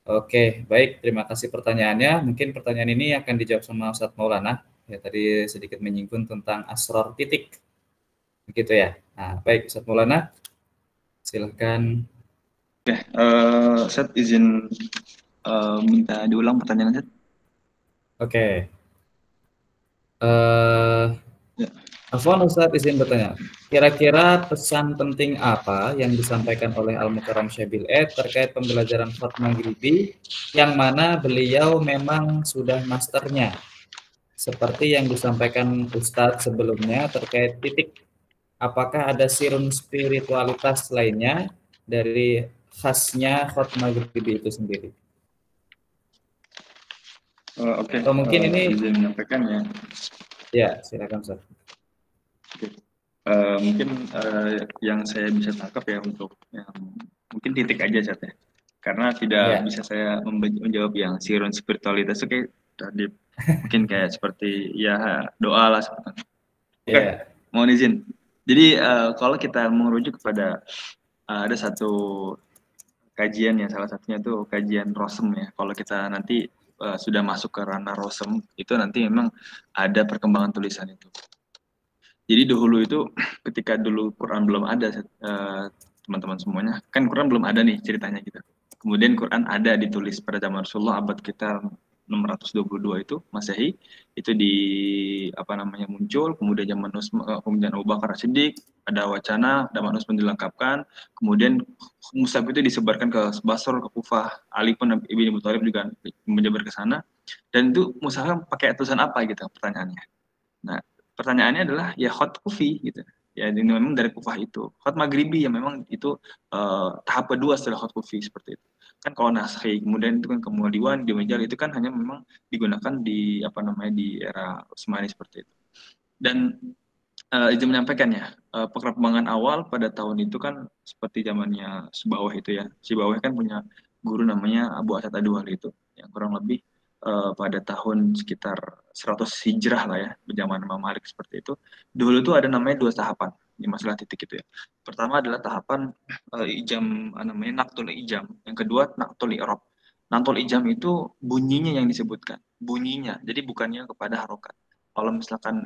Oke, baik, terima kasih pertanyaannya. Mungkin pertanyaan ini akan dijawab sama Ustadz Maulana. Ya, tadi sedikit menyinggung tentang asrar titik. Begitu ya. Nah, baik Ustadz Maulana. Silahkan. Oke, Ustadz izin minta diulang pertanyaan Ustadz. Oke. Afwan Ustadz izin bertanya. Kira-kira pesan penting apa yang disampaikan oleh Al-Mukarram Syekh Bil'id terkait pembelajaran khat Maghribi yang mana beliau memang sudah masternya? Seperti yang disampaikan Ustadz sebelumnya terkait titik. Apakah ada sirun spiritualitas lainnya dari khasnya khat Maghribi itu sendiri? Oke. Atau mungkin ini izin menyampaikan ya. Ya, silakan Ustaz. Oke. Mungkin yang saya bisa tangkap ya untuk yang mungkin titik aja Ustaz ya. Karena tidak bisa saya menjawab yang sirun spiritualitas itu kayak tadi mungkin kayak seperti ya doa lah seperti itu. Oke, mohon izin. Jadi kalau kita merujuk kepada ada satu kajian ya, salah satunya itu kajian Rosem ya. Kalau kita nanti sudah masuk ke ranah Rosem, itu nanti memang ada perkembangan tulisan itu. Jadi dahulu itu ketika dulu Quran belum ada, teman-teman semuanya, kan Quran belum ada nih ceritanya gitu. Kemudian Quran ada ditulis pada zaman Rasulullah abad kita 622 itu Masehi, itu di apa namanya muncul, kemudian zaman kemudian Abu Bakar Siddiq, ada wacana zaman Utsman dilengkapkan, kemudian mushaf itu disebarkan ke Basra, ke Kufah, Ali pun Ibnu Abi Thalib juga menyebar ke sana, dan itu mushafnya pakai tulisan apa gitu pertanyaannya. Nah, pertanyaannya adalah ya khat kufi gitu. Ya ini memang dari Kufah itu. Khat Maghribi yang memang itu tahap kedua setelah khat kufi seperti itu. Kan kalau naskhi kemudian itu kan kemudian diwan, Dimajal itu kan hanya memang digunakan di apa namanya di era Utsmani seperti itu. Dan izin menyampaikan ya, perkembangan awal pada tahun itu kan seperti zamannya Sibawah itu ya. Sibawah kan punya guru namanya Abu Asad Ad-Duwali itu, yang kurang lebih pada tahun sekitar 100 Hijrah lah ya, zaman Imam Malik seperti itu. Dulu tuh ada namanya 2 tahapan di masalah titik itu ya. Pertama adalah tahapan ijam namanya Naqtul Ijam, yang kedua Naqtul I'rab. Naqtul Ijam itu bunyinya yang disebutkan, bunyinya. Jadi bukannya kepada harokat. Kalau misalkan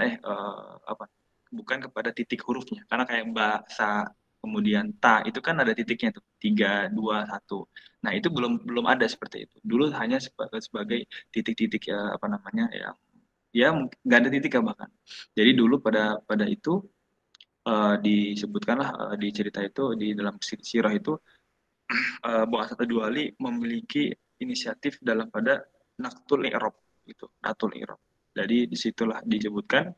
apa bukan kepada titik hurufnya, karena kayak bahasa kemudian ta itu kan ada titiknya tuh 3, 2, 1. Nah itu belum ada seperti itu. Dulu hanya sebagai titik-titik ya apa namanya ya nggak ada titik ya bahkan. Jadi dulu pada itu disebutkanlah di cerita itu di dalam sirah itu Bung Asad Ad-Duwali memiliki inisiatif dalam pada Naqtul I'rab gitu, Naqtul I'rab. Jadi disitulah disebutkan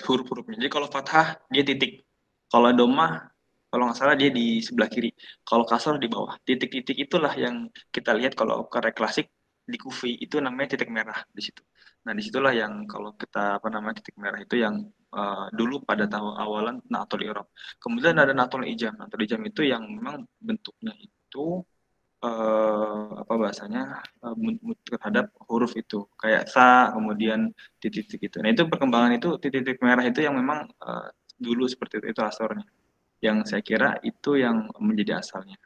huruf-hurufnya. Jadi kalau fathah dia titik. Kalau domah kalau nggak salah dia di sebelah kiri. Kalau kasar di bawah. Titik-titik itulah yang kita lihat kalau karya klasik di Kufi itu namanya titik merah di situ. Nah disitulah yang kalau kita apa namanya titik merah itu yang dulu pada tahun awalan Na'atul I'rab. Kemudian ada Na'atul Ijam. Na'atul Ijam itu yang memang bentuknya itu apa bahasanya terhadap huruf itu kayak sa kemudian titik-titik itu. Nah itu perkembangan itu titik-titik merah itu yang memang dulu seperti itu asalnya. Yang saya kira itu yang menjadi asalnya.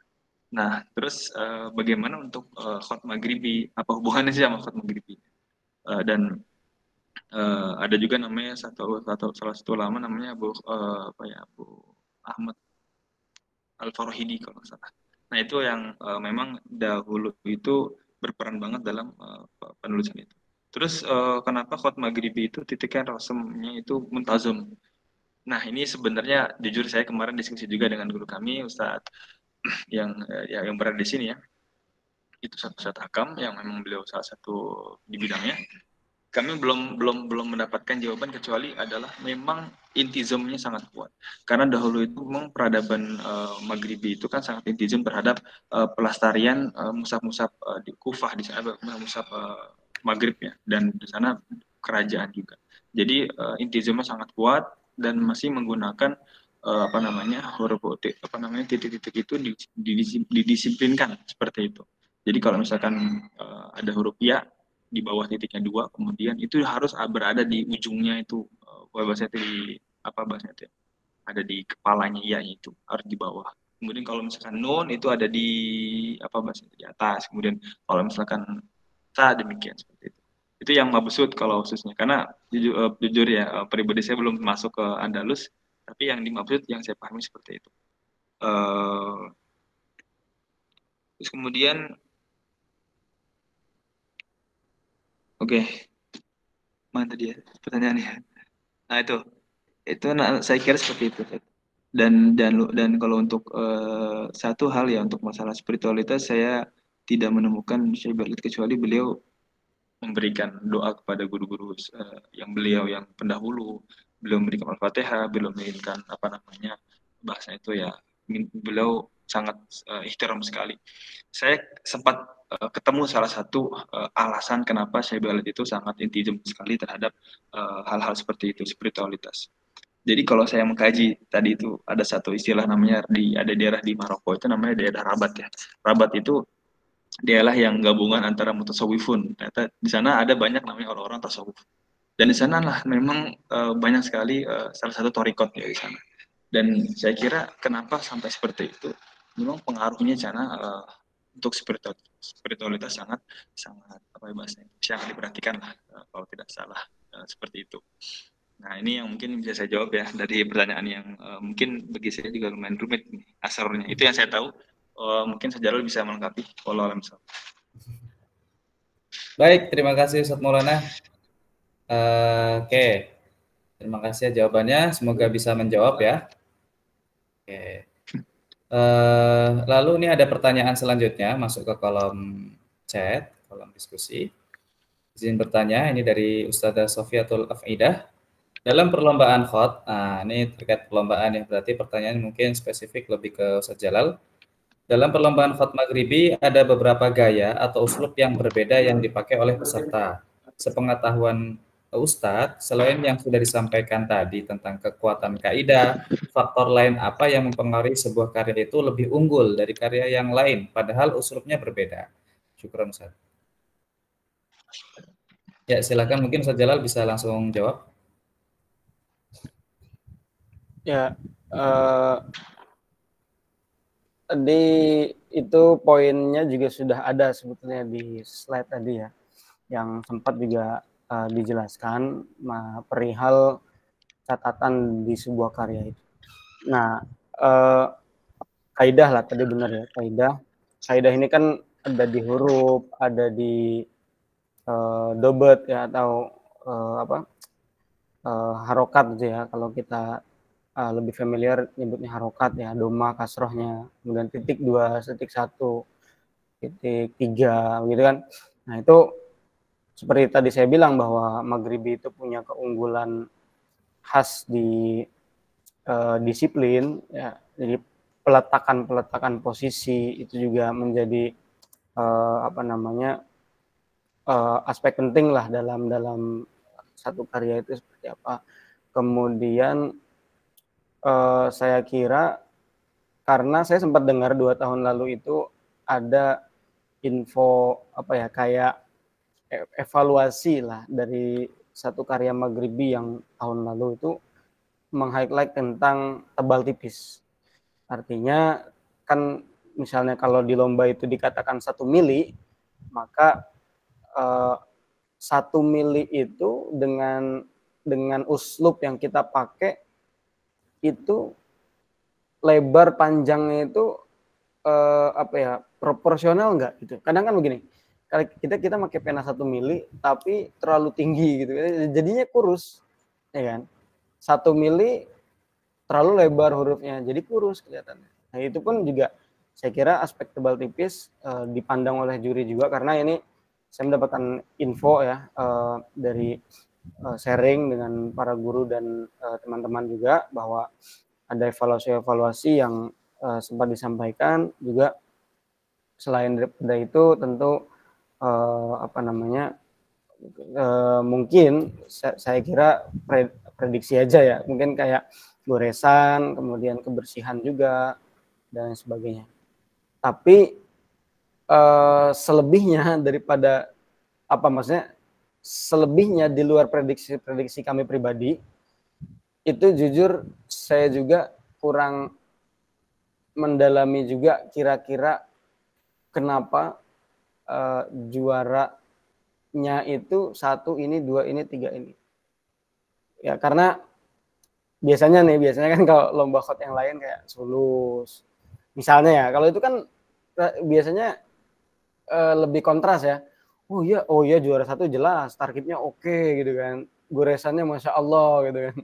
Nah terus bagaimana untuk khat Maghribi? Apa hubungannya sih sama khat Maghribi? Dan ada juga namanya salah satu ulama namanya Abu Abu Ahmad Al-Farahidi kalau nggak salah. Nah itu yang memang dahulu itu berperan banget dalam penulisan itu. Terus kenapa Khat Maghribi itu titiknya rasemnya itu muntazam. Nah ini sebenarnya jujur saya kemarin diskusi juga dengan guru kami Ustadz yang berada di sini ya. Itu satu Ustadz Hakam yang memang beliau salah satu di bidangnya. Kami belum mendapatkan jawaban kecuali adalah memang intizamnya sangat kuat. Karena dahulu itu memang peradaban Maghribi itu kan sangat intizam terhadap pelestarian musab-musab di Kufah di sana musab Maghrib ya dan di sana kerajaan juga. Jadi intizamnya sangat kuat dan masih menggunakan apa namanya huruf apa namanya titik-titik itu didisiplinkan seperti itu. Jadi kalau misalkan ada huruf ya di bawah titiknya 2, kemudian itu harus berada di ujungnya itu bahasanya di apa bahasanya itu ada di kepalanya iya itu harus di bawah. Kemudian kalau misalkan nun itu ada di apa bahasanya di atas. Kemudian kalau misalkan ta demikian seperti itu. Itu yang mabsud kalau khususnya karena jujur ya pribadi saya belum masuk ke Andalus, tapi yang dimaksud yang saya pahami seperti itu. Terus kemudian oke, mana tadi ya pertanyaannya? Nah itu saya kira seperti itu. Dan kalau untuk satu hal ya untuk masalah spiritualitas saya tidak menemukan Syekh Balid kecuali beliau memberikan doa kepada guru-guru yang beliau yang pendahulu, beliau memberikan Al-Fatihah, beliau memberikan apa namanya bahasa itu ya, beliau sangat ihtiram sekali. Saya sempat ketemu salah satu alasan kenapa Syekh Balid itu sangat intizam sekali terhadap hal-hal seperti itu, spiritualitas. Jadi kalau saya mengkaji tadi itu ada satu istilah namanya ada daerah di Maroko itu namanya daerah Rabat ya. Rabat itu daerah yang gabungan antara mutasawwifun. Ternyata di sana ada banyak namanya orang-orang tasawuf. Dan di sana lah memang banyak sekali salah satu torikot ya di sana. Dan saya kira kenapa sampai seperti itu? Memang pengaruhnya sana untuk spiritualitas sangat apa bahasanya sangat diperhatikan lah kalau tidak salah seperti itu. Nah ini yang mungkin bisa saya jawab ya dari pertanyaan yang mungkin bagi saya juga lumayan rumit nih asarnya. Itu yang saya tahu. Mungkin Sajarul bisa melengkapi. Wallahualam. Baik, terima kasih Ustaz Maulana. Oke, terima kasih jawabannya. Semoga bisa menjawab ya. Oke. Lalu ini ada pertanyaan selanjutnya masuk ke kolom chat, kolom diskusi. Izin bertanya, ini dari Ustazah Sofiatul Afaidah. Dalam perlombaan khot, nah ini terkait perlombaan ya, berarti pertanyaan mungkin spesifik lebih ke Ustaz Jalal. Dalam perlombaan khot maghribi ada beberapa gaya atau uslub yang berbeda yang dipakai oleh peserta. Sepengetahuan Ustadz, selain yang sudah disampaikan tadi tentang kekuatan kaidah, faktor lain apa yang mempengaruhi sebuah karya itu lebih unggul dari karya yang lain, padahal uslubnya berbeda? Syukran Ustaz. Ya, silakan mungkin Ustaz Jalal bisa langsung jawab. Ya, di itu poinnya juga sudah ada sebetulnya di slide tadi ya, yang sempat juga dijelaskan perihal catatan di sebuah karya itu. Nah, kaidah lah tadi benar ya, kaidah. Kaidah ini kan ada di huruf, ada di dobet ya, atau harokat gitu ya. Kalau kita lebih familiar nyebutnya harokat ya, doma kasrohnya, kemudian titik 2, titik 1, titik 3 gitu kan. Nah itu seperti tadi saya bilang bahwa Maghribi itu punya keunggulan khas di disiplin ya, jadi peletakan posisi itu juga menjadi aspek penting lah dalam satu karya itu seperti apa. Kemudian saya kira karena saya sempat dengar 2 tahun lalu itu ada info kayak evaluasi lah dari satu karya Maghribi yang tahun lalu itu meng-highlight tentang tebal tipis. Artinya kan misalnya kalau di lomba itu dikatakan 1 mili, maka 1 mili itu dengan uslub yang kita pakai itu lebar panjangnya itu proporsional enggak gitu. Kadang kan begini, kalau kita pakai pena 1 mili tapi terlalu tinggi gitu, jadinya kurus, ya kan? 1 mili terlalu lebar hurufnya, jadi kurus kelihatannya. Nah itu pun juga saya kira aspek tebal tipis dipandang oleh juri juga, karena ini saya mendapatkan info ya dari sharing dengan para guru dan teman-teman juga, bahwa ada evaluasi yang sempat disampaikan juga. Selain daripada itu tentu mungkin saya kira prediksi aja ya, mungkin kayak goresan, kemudian kebersihan juga dan sebagainya. Tapi selebihnya daripada selebihnya di luar prediksi kami pribadi, itu jujur saya juga kurang mendalami juga kira-kira kenapa juaranya itu 1 ini, 2 ini, 3 ini. Ya karena biasanya kan kalau lomba khot yang lain kayak sulus misalnya ya, kalau itu kan biasanya lebih kontras ya. Oh iya juara 1 jelas, targetnya oke gitu kan, goresannya masya Allah gitu kan.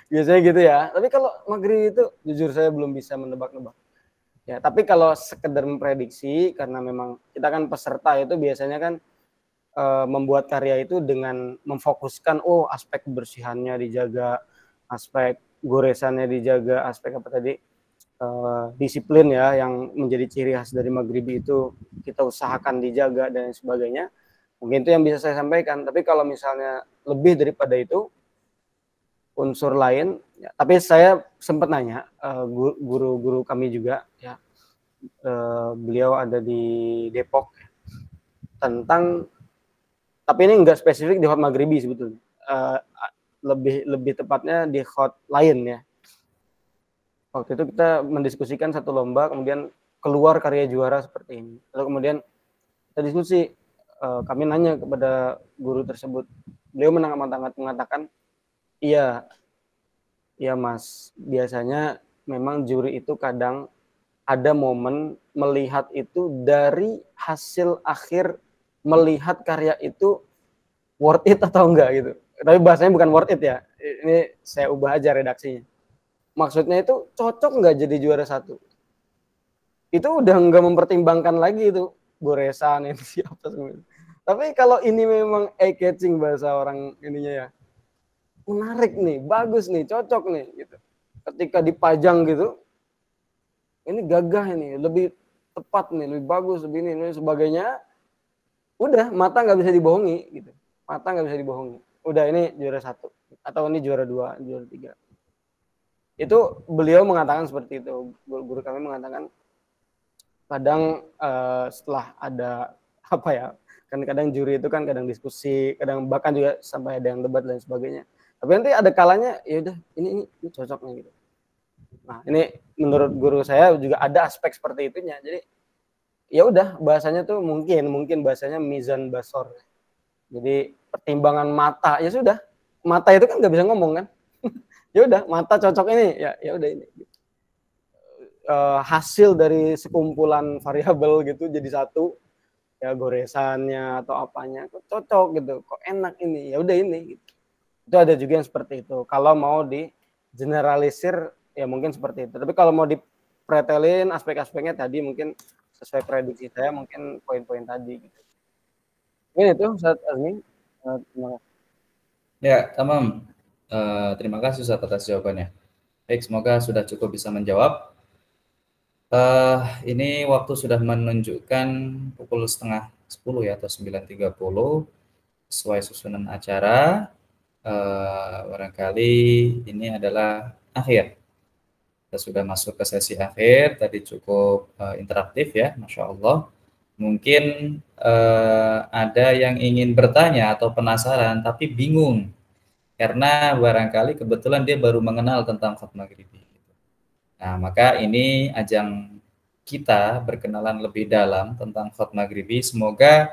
Biasanya gitu ya. Tapi kalau Maghribi itu jujur saya belum bisa menebak-nebak. Ya, tapi kalau sekedar memprediksi, karena memang kita kan peserta itu biasanya kan membuat karya itu dengan memfokuskan aspek kebersihannya dijaga, aspek goresannya dijaga, aspek disiplin ya yang menjadi ciri khas dari Maghribi itu kita usahakan dijaga dan sebagainya. Mungkin itu yang bisa saya sampaikan. Tapi kalau misalnya lebih daripada itu unsur lain ya, tapi saya sempat nanya guru-guru kami juga ya, beliau ada di Depok tentang, tapi ini enggak spesifik di khot Maghribi sebetulnya, lebih tepatnya di khot lain ya. Waktu itu kita mendiskusikan satu lomba, kemudian keluar karya juara seperti ini. Lalu kemudian kita diskusi, kami nanya kepada guru tersebut, beliau mengatakan, iya mas, biasanya memang juri itu kadang ada momen melihat itu dari hasil akhir melihat karya itu worth it atau enggak gitu. Tapi bahasanya bukan worth it ya. Ini saya ubah aja redaksinya. Maksudnya itu cocok nggak jadi juara 1? Itu udah nggak mempertimbangkan lagi itu goresan ini siapa semua. Tapi kalau ini memang eye-catching bahasa orang ininya ya, menarik nih, bagus nih, cocok nih gitu. Ketika dipajang gitu, ini gagah ini, lebih tepat nih, lebih bagus, lebih ini sebagainya. Udah, mata nggak bisa dibohongi gitu. Mata nggak bisa dibohongi. Udah, ini juara 1 atau ini juara 2, juara 3. Itu beliau mengatakan seperti itu. Guru kami mengatakan kadang setelah ada apa ya, kan kadang juri itu kan kadang diskusi, kadang bahkan juga sampai ada yang debat dan sebagainya. Tapi nanti ada kalanya ya udah ini cocok nih gitu. Nah, ini menurut guru saya juga ada aspek seperti itunya. Jadi ya udah bahasanya tuh mungkin bahasanya mizan basor. Jadi pertimbangan mata, ya sudah. Mata itu kan nggak bisa ngomong kan. Ya udah, mata cocok ini, ya udah ini. Hasil dari sekumpulan variabel gitu jadi satu, ya goresannya atau apanya kok cocok gitu, kok enak ini, ya udah ini gitu. Itu ada juga yang seperti itu. Kalau mau di generalisir ya mungkin seperti itu. Tapi kalau mau dipretelin aspek-aspeknya tadi mungkin sesuai prediksi saya mungkin poin-poin tadi gitu. Ini tuh Ustaz Azmi. Ya, tamam. Terima kasih Ustaz atas jawabannya. Baik, semoga sudah cukup bisa menjawab. Ini waktu sudah menunjukkan pukul 9:30 ya atau 9:30 sesuai susunan acara. Barangkali ini adalah akhir. Kita sudah masuk ke sesi akhir. Tadi cukup interaktif ya, Masya Allah. Mungkin ada yang ingin bertanya atau penasaran tapi bingung karena barangkali kebetulan dia baru mengenal tentang Khat Maghribi. Nah, maka ini ajang kita berkenalan lebih dalam tentang Khat Maghribi. Semoga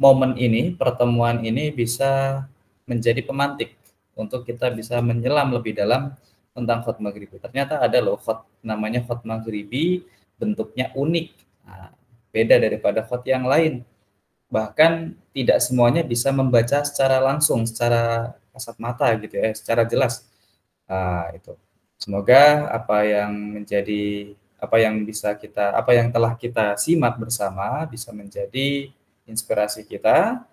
momen ini, pertemuan ini bisa menjadi pemantik untuk kita bisa menyelam lebih dalam tentang Khat Maghribi. Ternyata ada loh namanya Khat Maghribi, bentuknya unik. Nah, beda daripada Khat yang lain. Bahkan tidak semuanya bisa membaca secara langsung, secara kasat mata gitu ya, secara jelas. Itu. Semoga apa yang telah kita simak bersama bisa menjadi inspirasi kita,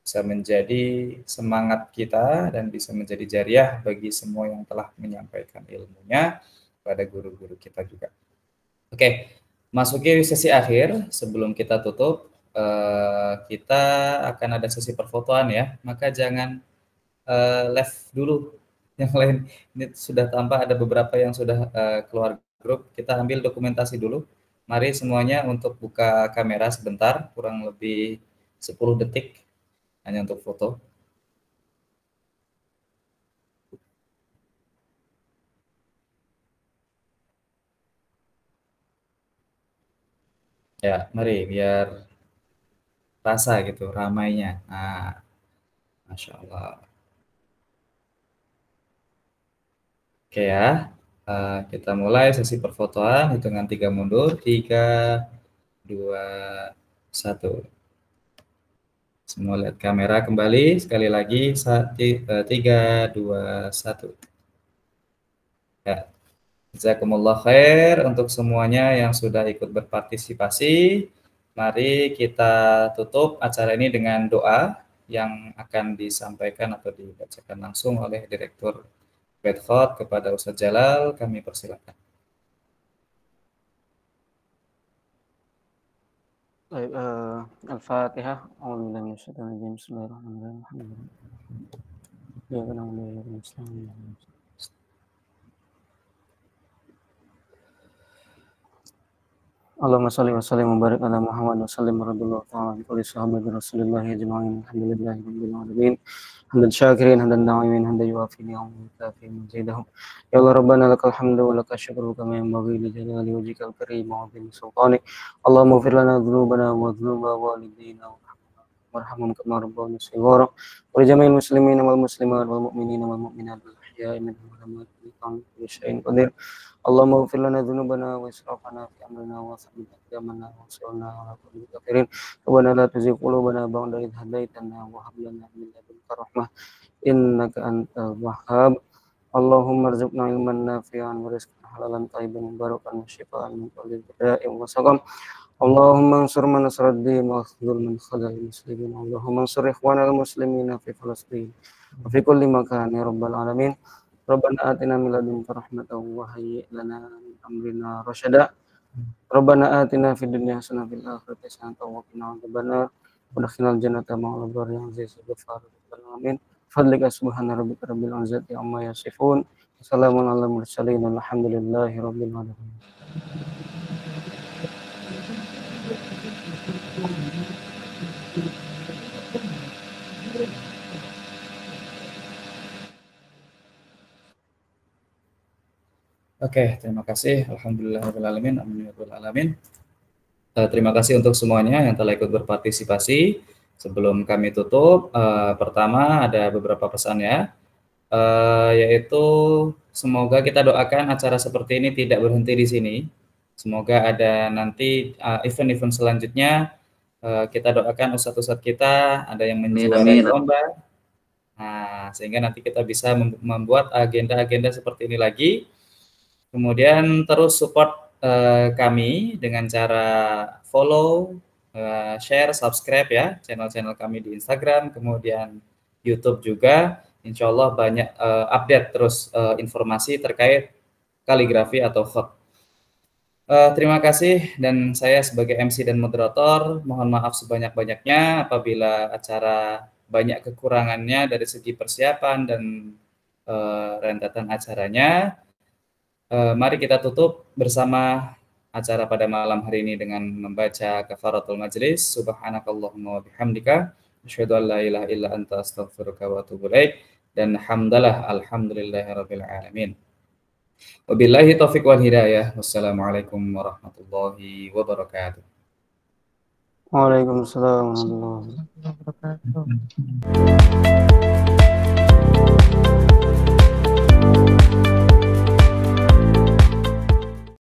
bisa menjadi semangat kita, dan bisa menjadi jariah bagi semua yang telah menyampaikan ilmunya pada guru-guru kita juga. Oke, masuki sesi akhir. Sebelum kita tutup, kita akan ada sesi perfotoan ya, maka jangan left dulu. Yang lain ini sudah tampak ada beberapa yang sudah keluar grup. Kita ambil dokumentasi dulu. Mari semuanya untuk buka kamera sebentar, kurang lebih 10 detik hanya untuk foto. Ya, mari biar rasa gitu ramainya. Nah, Masya Allah. Oke ya, kita mulai sesi perfotoan, hitungan 3 mundur, 3, 2, 1. Semua lihat kamera kembali, sekali lagi, 3, 2, 1. Ya, jazakumullah khair untuk semuanya yang sudah ikut berpartisipasi. Mari kita tutup acara ini dengan doa yang akan disampaikan atau dibacakan langsung oleh Direktur Bedkhot kepada Ustadz Jalal, kami persilakan. Baik, Al-Fatihah. Bismillahirrahmanirrahim. Allahumma shalli wa sallim wa barik ala Muhammad wa sallim radhiyallahu ta'ala an kulli sahabati Rasulillah ajma'in. Alhamdulillahi rabbil alamin. Hamdan syakirin, hamdan na'imin, hamdan yuwafi ni'amahu wa yukafi mazidahu. Ya Allah Rabbana lakal hamdu wa lakal syukru kama yanbaghi li jalali wajhikal karim wa 'azimi sultanik. Allahumma ighfir lana dhunubana wa dhunuba walidayna warhamhum kama rabbayana shighara. Wa li jami'il muslimina wal muslimat wal mu'minina wal mu'minat والأحياء منهم والأموات إنك على كل شيء قدير اللهم اغفر لنا ذنوبنا وإسرافنا في أمرنا وثبت أقدامنا وانصرنا على القوم الكافرين ربنا لا تزغ قلوبنا بعد إذ هديتنا وهب لنا من لدنك رحمة إنك أنت الوهاب اللهم ارزقنا علما نافعا ورزقا حلالا طيبا مباركا وشفاء من كل داء وسقم اللهم انصر من نصر الدين واخذل من خذل المسلمين اللهم انصر إخواننا المسلمين في فلسطين وفي كل مكان يا رب العالمين ربنا آتنا من لدنك رحمة وهيئ لنا من أمرنا رشدا ربنا آتنا في الدنيا حسنة وفي الآخرة حسنة وقنا عذاب النار وادخلنا الجنة مع الأبرار يا عزيز الغفار آمين فضلك سبحان ربك رب العزة عما يصفون وسلام على المرسلين والحمد لله رب العالمين. Oke, terima kasih. Alhamdulillahirrahmanirrahim. Amin ya rabbal alamin. Terima kasih untuk semuanya yang telah ikut berpartisipasi. Sebelum kami tutup, pertama ada beberapa pesan ya, yaitu semoga kita doakan acara seperti ini tidak berhenti di sini. Semoga ada nanti event-event selanjutnya. Kita doakan ustadz-ustadz kita ada yang menjuarai lomba. Nah, sehingga nanti kita bisa membuat agenda-agenda seperti ini lagi. Kemudian terus support kami dengan cara follow, share, subscribe ya channel-channel kami di Instagram, kemudian YouTube juga. Insya Allah banyak update terus informasi terkait kaligrafi atau khat. Terima kasih dan saya sebagai MC dan moderator mohon maaf sebanyak-banyaknya apabila acara banyak kekurangannya dari segi persiapan dan rentetan acaranya. Mari kita tutup bersama acara pada malam hari ini dengan membaca kafaratul majlis. Subhanakallahumma wa bihamdika asyhadu an la ilaha illa anta astaghfiruka wa atubu ilaik. Dan hamdalah alhamdulillahirabbil alamin. Wabillahi taufiq wal hidayah. Wassalamualaikum warahmatullahi wabarakatuh. Waalaikumsalam warahmatullahi wabarakatuh.